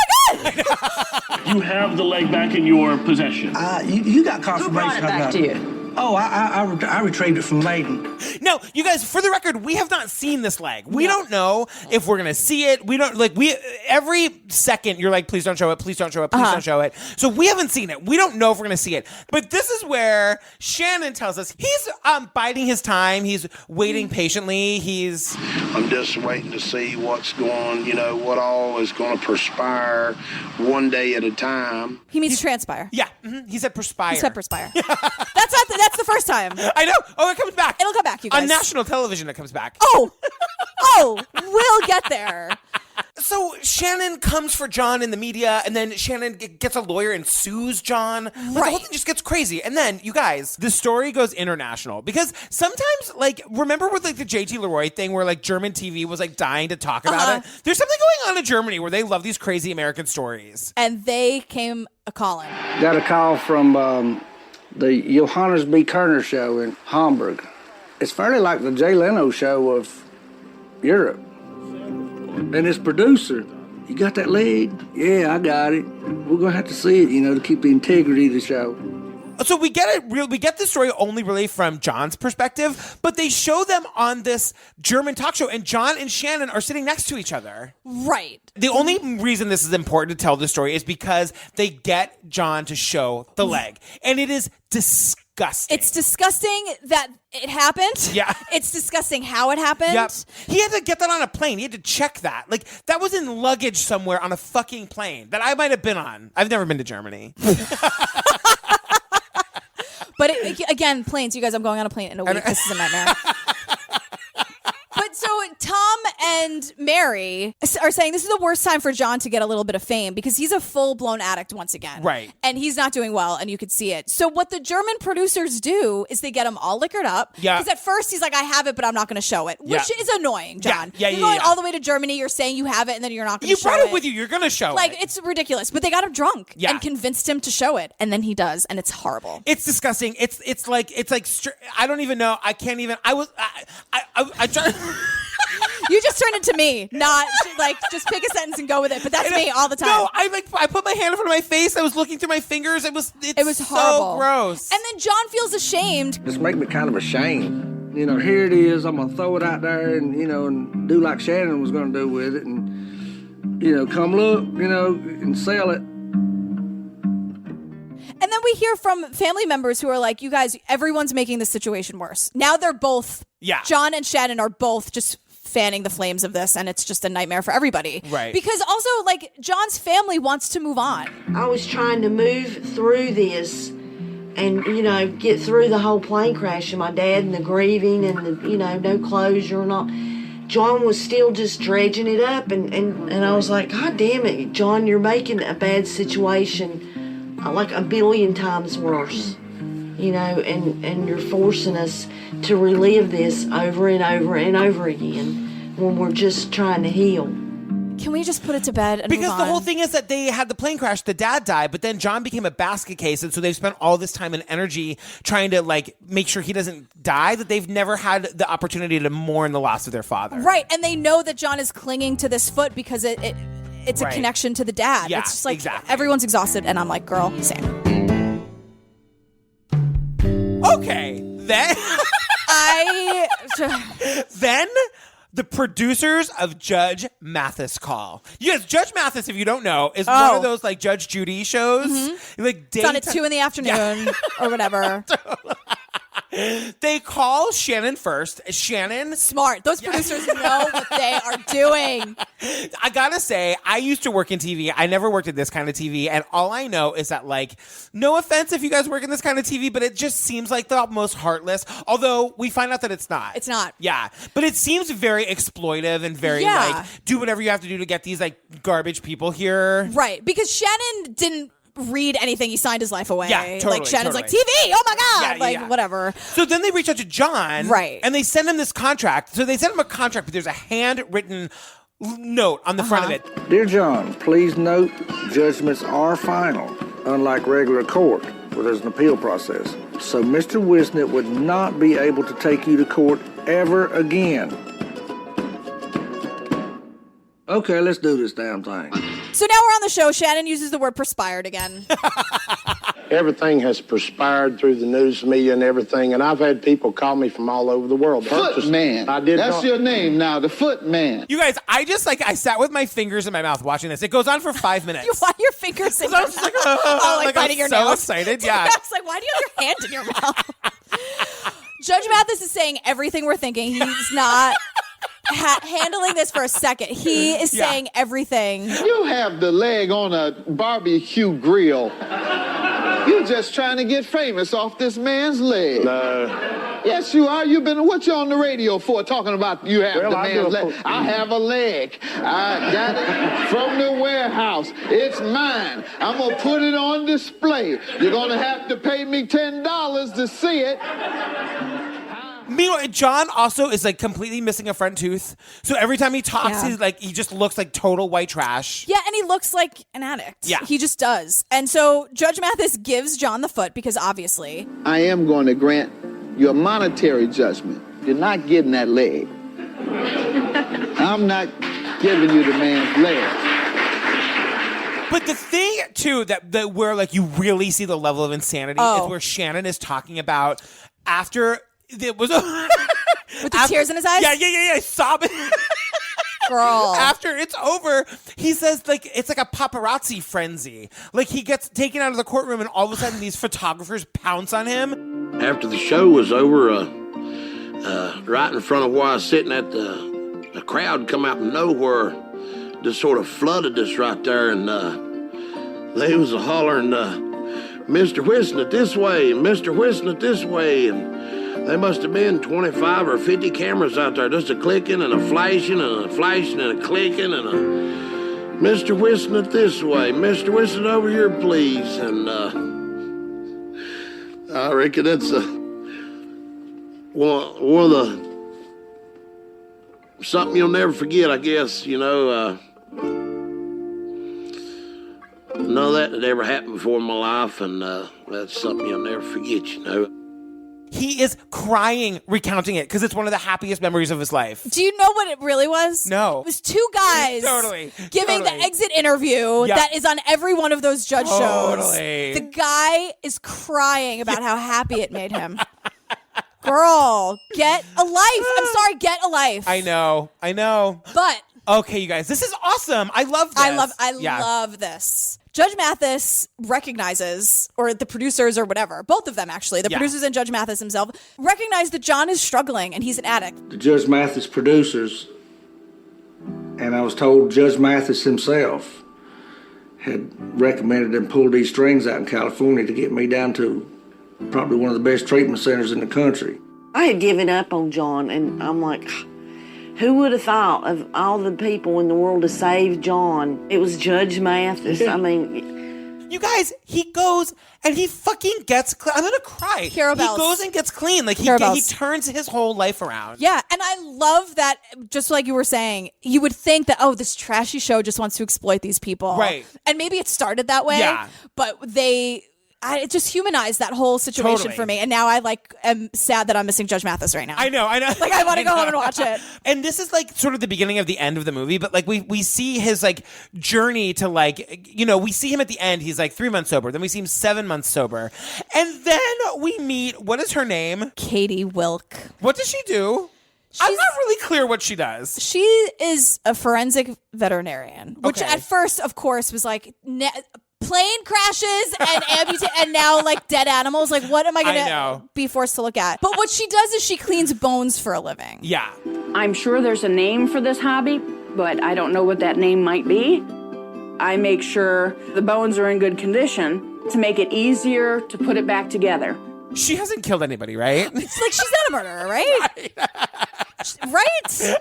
my God! You have the leg back in your possession. You got confirmation. Who brought it back to you? Oh, I retrieved it from Maiden. No, you guys, for the record, we have not seen this leg. We don't know if we're gonna see it. We don't every second you're like, please don't show it, please don't show it, please don't show it. So we haven't seen it. We don't know if we're gonna see it. But this is where Shannon tells us he's biding his time. He's waiting patiently. I'm just waiting to see what's going, what all is going to perspire one day at a time. He means transpire. Yeah, he said perspire. He said perspire. That's the first time. I know. Oh, it comes back. It'll come back, you guys. On national television, it comes back. Oh, we'll get there. So Shannon comes for John in the media, and then Shannon gets a lawyer and sues John. Like, the whole thing just gets crazy. And then, you guys, the story goes international. Because sometimes, remember with, the J.T. Leroy thing where, German TV was, dying to talk about it? There's something going on in Germany where they love these crazy American stories. And they came a-calling. Got a call from the Johannes B. Kerner show in Hamburg. It's fairly like the Jay Leno show of Europe. And his producer, you got that leg? Yeah, I got it. We're going to have to see it, to keep the integrity of the show. So we get it. We get the story only really from John's perspective, but they show them on this German talk show, and John and Shannon are sitting next to each other. Right. The only reason this is important to tell the story is because they get John to show the leg, and it is disgusting. It's disgusting that it happened. Yeah. It's disgusting how it happened. Yep. He had to get that on a plane. He had to check that. That was in luggage somewhere on a fucking plane that I might have been on. I've never been to Germany. But again, planes, you guys, I'm going on a plane in a week. This is a nightmare. But so Tom and Mary are saying this is the worst time for John to get a little bit of fame because he's a full-blown addict once again. Right. And he's not doing well, and you could see it. So what the German producers do is they get him all liquored up. Yeah. Because at first he's like, I have it, but I'm not going to show it, which is annoying, John. Yeah, you're going all the way to Germany, you're saying you have it, and then you're not going to show it. You brought it with you. You're going to show it. It's ridiculous. But they got him drunk and convinced him to show it, and then he does, and it's horrible. It's disgusting. It's like I don't even know. I can't even. I tried. You just turned it to me, not just pick a sentence and go with it. But that's me all the time. No, I put my hand in front of my face. I was looking through my fingers. It was horrible. So gross. And then John feels ashamed. Just make me kind of ashamed. Here it is. I'm gonna throw it out there and and do like Shannon was gonna do with it, and come look, and sell it. And then we hear from family members who are like, you guys, everyone's making this situation worse. Now they're both, John and Shannon are both just fanning the flames of this, and it's just a nightmare for everybody. Right. Because also, John's family wants to move on. I was trying to move through this and, get through the whole plane crash and my dad and the grieving and the, no closure and all. John was still just dredging it up, and I was like, God damn it, John, you're making a bad situation like a billion times worse, and you're forcing us to relive this over and over and over again when we're just trying to heal. Can we just put it to bed and because move on? The whole thing is that they had the plane crash, the dad died, but then John became a basket case, and so they've spent all this time and energy trying to make sure he doesn't die, that they've never had the opportunity to mourn the loss of their father. Right, and they know that John is clinging to this foot because it's a connection to the dad. Yeah, it's just exactly. Everyone's exhausted, and I'm like, girl, same. Okay, then then the producers of Judge Mathis call. Yes, Judge Mathis, if you don't know, is one of those Judge Judy shows. Mm-hmm. It's on at 2 PM or whatever. They call Shannon first. Shannon. Smart. Those producers know what they are doing. I gotta say, I used to work in TV. I never worked at this kind of TV. And all I know is that, no offense if you guys work in this kind of TV, but it just seems like the most heartless. Although we find out that it's not. It's not. Yeah. But it seems very exploitive and very, do whatever you have to do to get these, garbage people here. Right. Because Shannon didn't read anything. He signed his life away. Yeah, totally. Shannon's like, TV, oh my God. Whatever. So then they reach out to John. Right. And they send him this contract. So they send him a contract, but there's a handwritten note on the front of it. Dear John, please note judgments are final, unlike regular court, where there's an appeal process. So Mr. Whisnant would not be able to take you to court ever again. Okay, let's do this damn thing. So now we're on the show. Shannon uses the word perspired again. Everything has perspired through the news media and everything, and I've had people call me from all over the world. Footman. That's your name now, the Footman. You guys, I sat with my fingers in my mouth watching this. It goes on for 5 minutes. You want your fingers in your mouth? Like biting your nails. So excited, yeah. I was like, why do you have your hand in your mouth? Judge Mathis is saying everything we're thinking. He's not handling this for a second. He is saying everything. You have the leg on a barbecue grill. You're just trying to get famous off this man's leg. No. Yes, you are. What you on the radio for, talking about you have the man's leg? I have a leg. I got it from the warehouse. It's mine. I'm going to put it on display. You're going to have to pay me $10 to see it. Meanwhile, John also is like completely missing a front tooth. So every time he talks, he just looks like total white trash. Yeah, and he looks like an addict. Yeah. He just does. And so Judge Mathis gives John the foot because obviously I am going to grant you a monetary judgment. You're not getting that leg. I'm not giving you the man's leg. But the thing, too, that where like you really see the level of insanity is where Shannon is talking about after it was with the tears in his eyes? Yeah, sobbing. Girl. After it's over, he says like it's like a paparazzi frenzy. Like he gets taken out of the courtroom and all of a sudden these photographers pounce on him. After the show was over, right in front of where I was sitting at, a crowd come out of nowhere, just sort of flooded us right there, and they was hollering, Mr. Whisnant this way, and Mr. Whisnant this way, and there must have been 25 or 50 cameras out there, just a clicking and a flashing and a flashing and a clicking and a Mr. Whisnant this way, Mr. Whisnant over here, please. And I reckon that's one of the something you'll never forget, I guess. You know, none of that had ever happened before in my life, and that's something you'll never forget. You know. He is crying, recounting it, because it's one of the happiest memories of his life. Do you know what it really was? No. It was two guys giving the exit interview that is on every one of those judge shows. The guy is crying about how happy it made him. Girl, get a life. I'm sorry, get a life. I know. But okay, you guys, this is awesome. I love this. I love this. Judge Mathis recognizes, or the producers or whatever, both of them actually, the producers and Judge Mathis himself, recognize that John is struggling and he's an addict. The Judge Mathis producers, and I was told Judge Mathis himself had recommended and pulled these strings out in California to get me down to probably one of the best treatment centers in the country. I had given up on John, and I'm like, who would have thought of all the people in the world to save John? It was Judge Mathis. I mean, you guys, he goes and he fucking gets clean. I'm gonna cry. Hero bells. He goes and gets clean. Like he turns his whole life around. Yeah, and I love that. Just like you were saying, you would think that this trashy show just wants to exploit these people, right? And maybe it started that way. Yeah, but it just humanized that whole situation for me. And now I am sad that I'm missing Judge Mathis right now. I know. Like I want to go home and watch it. And this is like sort of the beginning of the end of the movie, but like we see his like journey to like, we see him at the end. He's like 3 months sober. Then we see him 7 months sober. And then we meet, what is her name? Katie Wilk. What does she do? I'm not really clear what she does. She is a forensic veterinarian, which at first, of course, was like plane crashes and and now like dead animals. Like, what am I going to be forced to look at? But what she does is she cleans bones for a living. Yeah. I'm sure there's a name for this hobby, but I don't know what that name might be. I make sure the bones are in good condition to make it easier to put it back together. She hasn't killed anybody, right? It's like she's not a murderer, right? Right?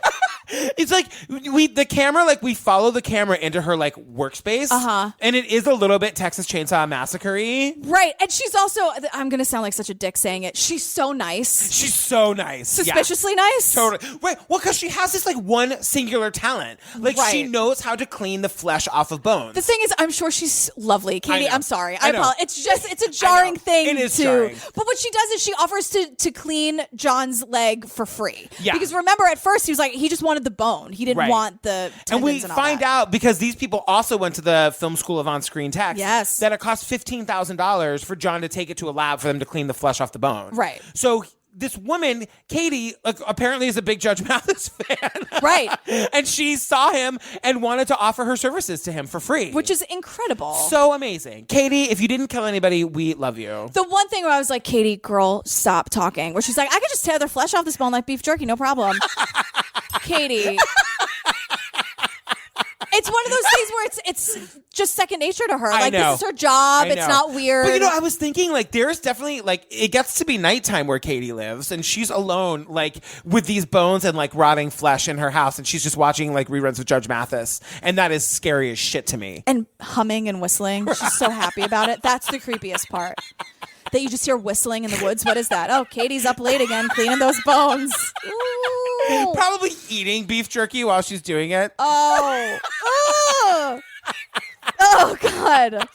It's like we follow the camera into her like workspace. And it is a little bit Texas Chainsaw Massacre-y. Right. And she's also, I'm going to sound like such a dick saying it, she's so nice. She's so nice. Suspiciously nice. Totally. Right. Well, because she has this like one singular talent. Like she knows how to clean the flesh off of bones. The thing is, I'm sure she's lovely. Katie, I'm sorry. I know. Apologize. It's a jarring thing. It is jarring. But what she does is she offers to clean John's leg for free. Yeah. Because remember, at first he was like, he just wanted the bone. He didn't want the tendons and we and all find that. out, because these people also went to the film school of on-screen text, that it cost $15,000 for John to take it to a lab for them to clean the flesh off the bone. Right. So this woman, Katie, apparently is a big Judge Mathis fan. Right. And she saw him and wanted to offer her services to him for free. Which is incredible. So amazing. Katie, if you didn't kill anybody, we love you. The one thing where I was like, Katie, girl, stop talking. Where she's like, I could just tear their flesh off this bone like beef jerky, no problem. Katie. It's one of those things where it's just second nature to her. Like, this is her job. It's not weird. But I was thinking, like, there's definitely, like, it gets to be nighttime where Katie lives, and she's alone, like, with these bones and, like, rotting flesh in her house, and she's just watching, like, reruns of Judge Mathis, and that is scary as shit to me. And humming and whistling. She's so happy about it. That's the creepiest part. That you just hear whistling in the woods. What is that? Oh, Katie's up late again, cleaning those bones. Ooh. Probably eating beef jerky while she's doing it. Oh, God.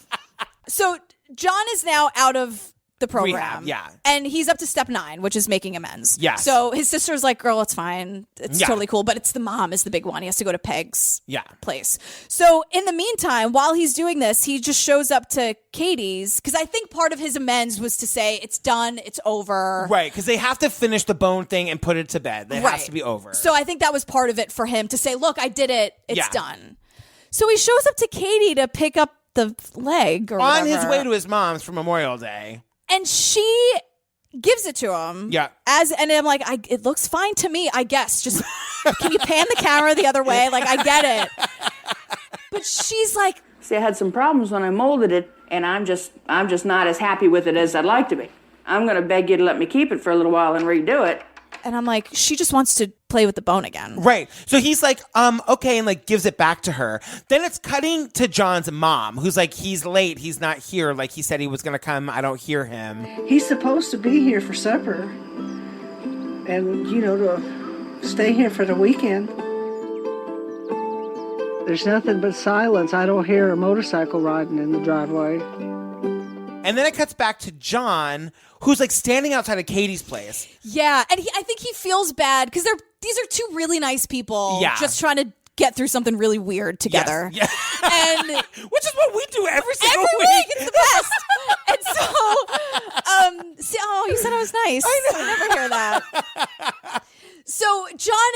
So John is now out of the program. Rehab, And he's up to step 9, which is making amends. Yes. So his sister's like, girl, it's fine. It's totally cool. But it's the mom is the big one. He has to go to Peg's place. So in the meantime, while he's doing this, he just shows up to Katie's, because I think part of his amends was to say, it's done, it's over. Right, because they have to finish the bone thing and put it to bed. It has to be over. So I think that was part of it for him to say, look, I did it. It's done. So he shows up to Katie to pick up the leg or on whatever. his way to his mom's for Memorial Day. And she gives it to him. Yeah. And I'm like, it looks fine to me, I guess. Just can you pan the camera the other way? Like, I get it. But she's like, see, I had some problems when I molded it, and I'm just not as happy with it as I'd like to be. I'm going to beg you to let me keep it for a little while and redo it. And I'm like, she just wants to play with the bone again. Right. So he's like, okay, and like gives it back to her. Then it's cutting to John's mom, who's like, he's late. He's not here. Like he said he was going to come. I don't hear him. He's supposed to be here for supper and, to stay here for the weekend. There's nothing but silence. I don't hear a motorcycle riding in the driveway. And then it cuts back to John, who's like standing outside of Katie's place. Yeah, and I think he feels bad because these are two really nice people just trying to get through something really weird together. Yes. And which is what we do every single week. It's the best. And so, you said I was nice. I never hear that. So John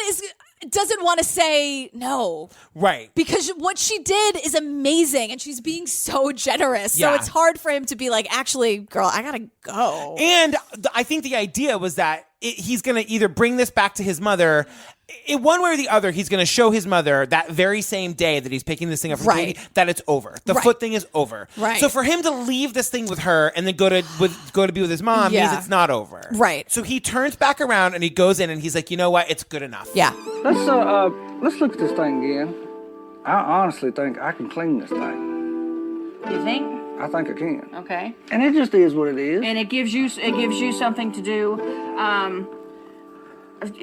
doesn't want to say no. Right. Because what she did is amazing and she's being so generous. So it's hard for him to be like, actually, girl, I gotta go. And I think the idea was that he's going to either bring this back to his mother. In one way or the other, he's going to show his mother that very same day that he's picking this thing up for Katie, that it's over. The foot thing is over. Right. So for him to leave this thing with her and then go to be with his mom means it's not over. Right. So he turns back around and he goes in and he's like, you know what? It's good enough. Yeah. Let's look at this thing again. I honestly think I can clean this thing. You think? I think I can. Okay. And it just is what it is. And it gives you something to do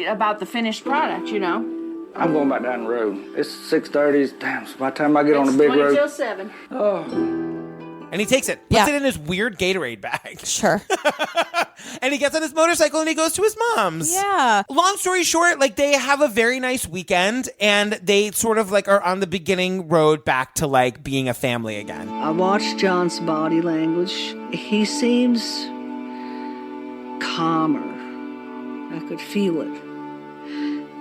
about the finished product, I'm going back down the road. It's 6:30. Damn, so by the time I get on the big road. It's 20 till 7. Oh. And he takes it, puts it in his weird Gatorade bag. Sure. And he gets on his motorcycle and he goes to his mom's. Yeah. Long story short, like they have a very nice weekend and they sort of like are on the beginning road back to like being a family again. I watched John's body language. He seems calmer. I could feel it.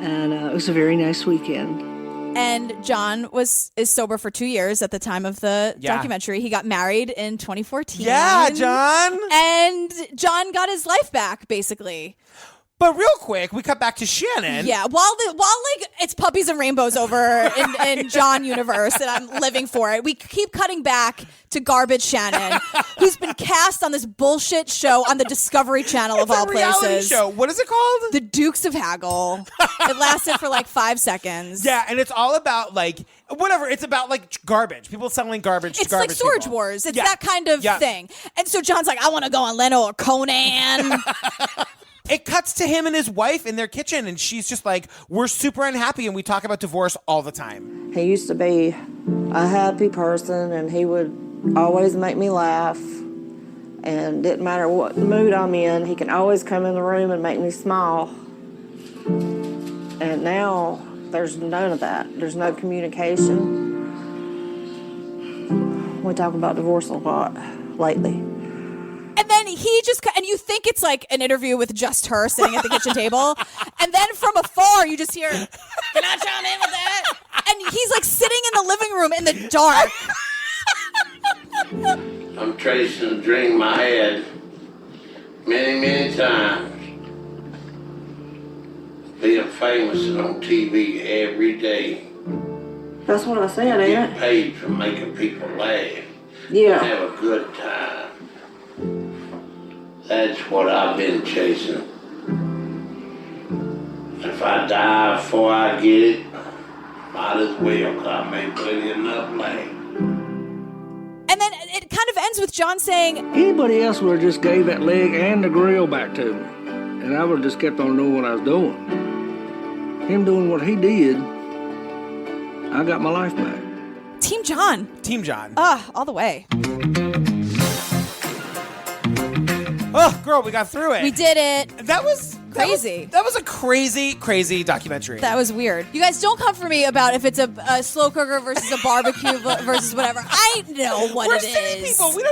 And it was a very nice weekend. And John is sober for 2 years at the time of the documentary. He got married in 2014. Yeah, John. And John got his life back, basically. But real quick, we cut back to Shannon. Yeah, while like it's puppies and rainbows over in John universe, and I'm living for it. We keep cutting back to garbage Shannon, who's been cast on this bullshit show on the Discovery Channel of all places. Reality show. What is it called? The Dukes of Haggle. It lasted for like 5 seconds. Yeah, and it's all about like whatever. It's about like garbage. People selling garbage. It's to garbage like Storage people. Wars. It's that kind of thing. And so John's like, I want to go on Leno or Conan. It cuts to him and his wife in their kitchen, and she's just like, we're super unhappy, and we talk about divorce all the time. He used to be a happy person, and he would always make me laugh. And didn't matter what mood I'm in, he can always come in the room and make me smile. And now there's none of that. There's no communication. We talk about divorce a lot lately. And then he just, and you think it's like an interview with just her sitting at the kitchen table. And then from afar, you just hear, can I chime in with that? And he's like sitting in the living room in the dark. I'm tracing a dream in my head many, many times. Being famous and on TV every day. That's what I said, ain't Get it? paid for making people laugh. Yeah. Have a good time. That's what I've been chasing. If I die before I get it, might as well, 'cause I made plenty enough laugh. And then it kind of ends with John saying, Anybody else would have just gave that leg and the grill back to me, and I would have just kept on doing what I was doing. Him doing what he did, I got my life back. Team John. Team John. All the way. Oh, girl, we got through it. We did it. That was crazy. That was a crazy, crazy documentary. That was weird. You guys don't come for me about if it's a slow cooker versus a barbecue versus whatever. I know what We're it city is. people. We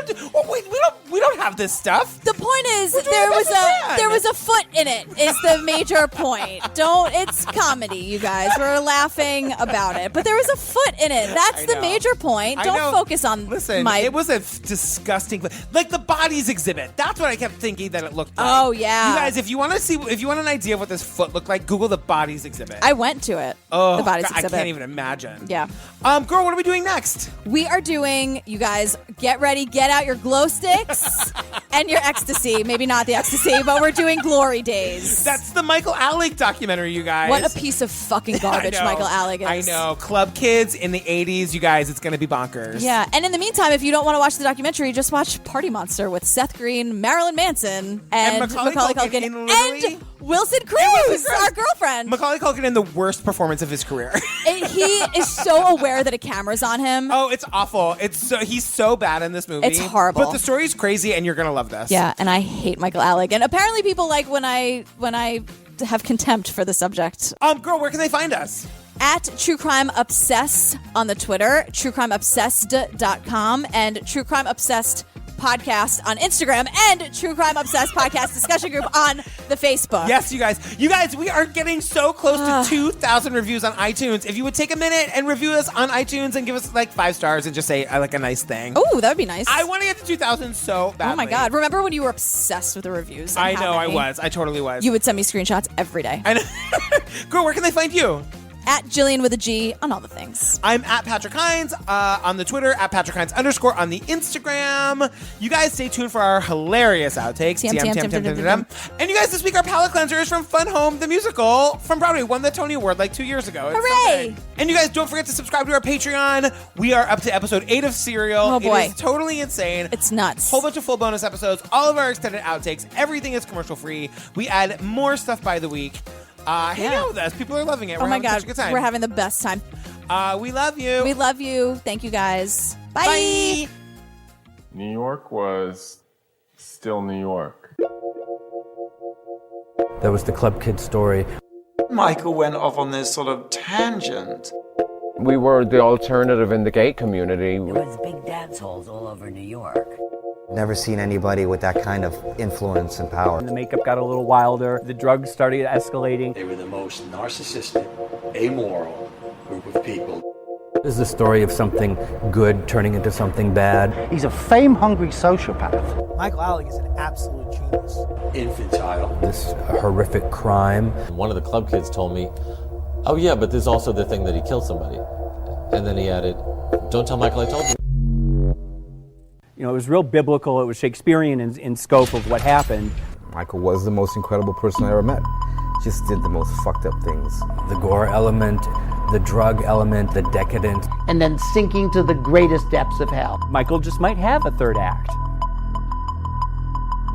don't have this stuff. The point is there was a foot in it. Is the major point. It's comedy, you guys. We're laughing about it, but there was a foot in it. That's the major point. Don't focus on it was a disgusting. Like the bodies exhibit. That's what I kept thinking that it looked like. Oh yeah. You guys, if you want an idea of what this foot looked like, Google the bodies exhibit. I went to it. Oh, the bodies God, exhibit. I can't even imagine. Yeah. Girl, what are we doing next? We are doing, you guys, get ready, get out your glow sticks and your ecstasy. Maybe not the ecstasy, but we're doing Glory Days. That's the Michael Alec documentary, you guys. What a piece of fucking garbage Michael Alec is. I know. Club Kids in the 80s, you guys, it's going to be bonkers. Yeah, and in the meantime, if you don't want to watch the documentary, just watch Party Monster with Seth Green, Marilyn Manson, and Macaulay Culkin and Wilson Cruz, our girlfriend. Macaulay Culkin in the worst performance of his career. He is so aware that a camera's on him. Oh, it's awful. He's so bad in this movie. It's horrible. But the story's crazy, and you're gonna love this. Yeah, and I hate Michael Alec. And apparently, people like when I have contempt for the subject. Girl, where can they find us? At True Crime Obsess on the Twitter, truecrimeobsessed.com, and True Crime Obsessed Podcast on Instagram, and True Crime Obsessed Podcast discussion group on the Facebook. Yes, you guys, we are getting so close to 2,000 reviews on iTunes. If you would take a minute and review us on iTunes and give us like 5 stars and just say like a nice thing. Oh, that would be nice. I want to get to 2,000 so badly. Oh my God. Remember when you were obsessed with the reviews? I know, I was. I totally was. You would send me screenshots every day. I know. Girl, where can they find you? At Jillian with a G on all the things. I'm at Patrick Hines on the Twitter, at Patrick Hines _ on the Instagram. You guys stay tuned for our hilarious outtakes. TM. And you guys, this week our palate cleanser is from Fun Home, the musical from Broadway. Won the Tony Award like 2 years ago. It's Hooray! So and you guys, don't forget to subscribe to our Patreon. We are up to episode 8 of Serial. Oh boy. It is totally insane. It's nuts. Whole bunch of full bonus episodes, all of our extended outtakes. Everything is commercial free. We add more stuff by the week. Hang out with us. People are loving it. We're having such a good time. We're having the best time. We love you. We love you. Thank you, guys. Bye. New York was still New York. There was the Club Kid story. Michael went off on this sort of tangent. We were the alternative in the gay community. There was big dance halls all over New York. Never seen anybody with that kind of influence and power. The makeup got a little wilder. The drugs started escalating. They were the most narcissistic, amoral group of people. This is the story of something good turning into something bad. He's a fame-hungry sociopath. Michael Alec is an absolute genius. Infantile. This horrific crime. One of the club kids told me, oh yeah, but there's also the thing that he killed somebody. And then he added, don't tell Michael I told you. You know, it was real biblical, it was Shakespearean in scope of what happened. Michael was the most incredible person I ever met. Just did the most fucked up things. The gore element, the drug element, the decadent. And then sinking to the greatest depths of hell. Michael just might have a third act.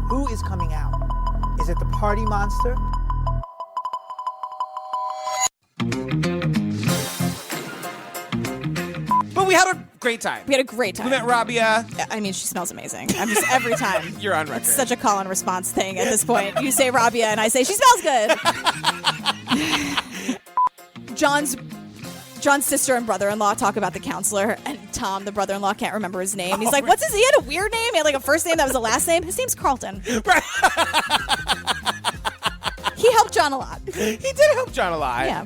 Who is coming out? Is it the party monster? But we had a great time. We had a great time. We met Rabia. I mean, she smells amazing. I'm just every time. You're on record. It's such a call and response thing at this point. You say Rabia and I say she smells good. John's sister and brother-in-law talk about the counselor, and Tom, the brother-in-law, can't remember his name. He's like, what's his? He had a weird name. He had like a first name that was a last name. His name's Carlton. He helped John a lot. He did help John a lot. Yeah.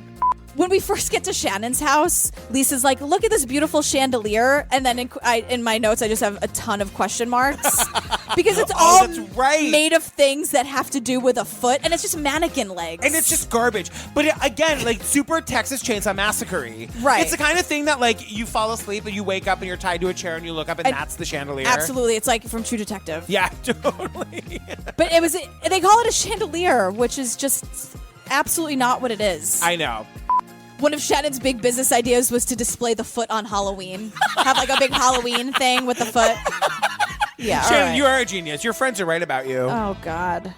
When we first get to Shannon's house, Lisa's like, look at this beautiful chandelier. And then in my notes, I just have a ton of question marks. Because it's all made of things that have to do with a foot. And it's just mannequin legs. And it's just garbage. But again, like super Texas Chainsaw Massacre-y. Right. It's the kind of thing that like you fall asleep and you wake up and you're tied to a chair and you look up and that's the chandelier. Absolutely. It's like from True Detective. Yeah, totally. But they call it a chandelier, which is just absolutely not what it is. I know. One of Shannon's big business ideas was to display the foot on Halloween. Have like a big Halloween thing with the foot. Yeah, Shannon, you are a genius. Your friends are right about you. Oh, God.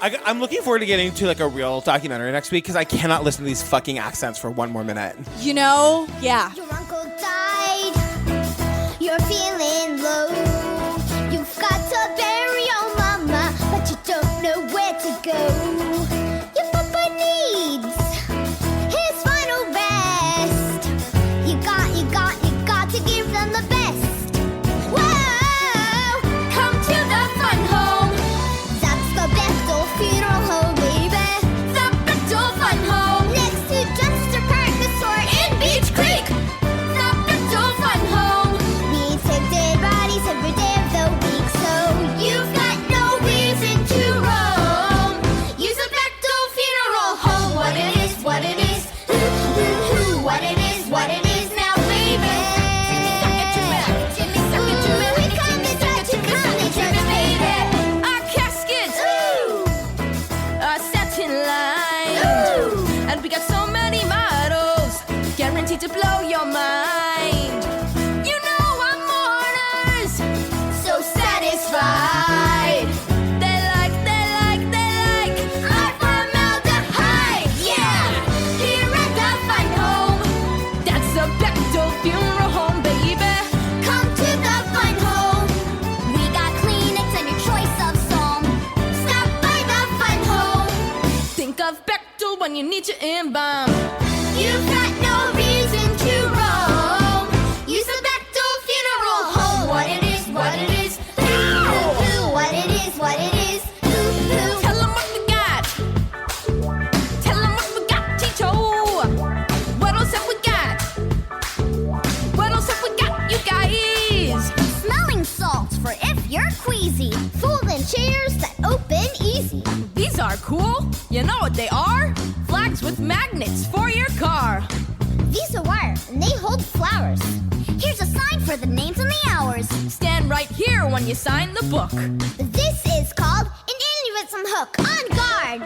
I'm looking forward to getting to like a real documentary next week because I cannot listen to these fucking accents for one more minute. You know, yeah. Your uncle died. You're feeling low. You've got to bury your mama, but you don't know where to go. Your papa needs his final rest. You got to give them the best. Whoa, come to the fun home. That's the Bechtel Funeral Home, baby. The Bechtel Fun Home. Next to Dumpster Park Resort in Beach Creek. The Bechtel Fun Home. We take dead bodies every day of the week, so you've got no reason to roam. Use a Bechtel Funeral Home. What it is, what it is. What it is, what it is now, baby. We come to touch and come to church, baby. Our caskets are satin lined, and we got so many models, guaranteed to blow your mind. You know I'm mourners, so satisfied. They like our formaldehyde, yeah. Here at the fun home, that's a Bechtel Funeral Home, baby. Come to the fun home. We got Kleenex and your choice of song. Stop by the fun home. Think of Bechtel when you need to embalm. You've got no reason to roam. Use the Bechtel Funeral Home. What it is, what it is. What it is, what it is. Tell them what we got. Tell them what we got, Tito. What else have we got? What else have we got, you guys? Smelling salts for if you're queasy. Folding chairs that open easy. These are cool. You know what they are? Flags with magnets for your car. These are wire and they hold flowers. Here's a sign for the names and the hours. Stand right here when you sign the book. This is called an aneurysm hook. On guard.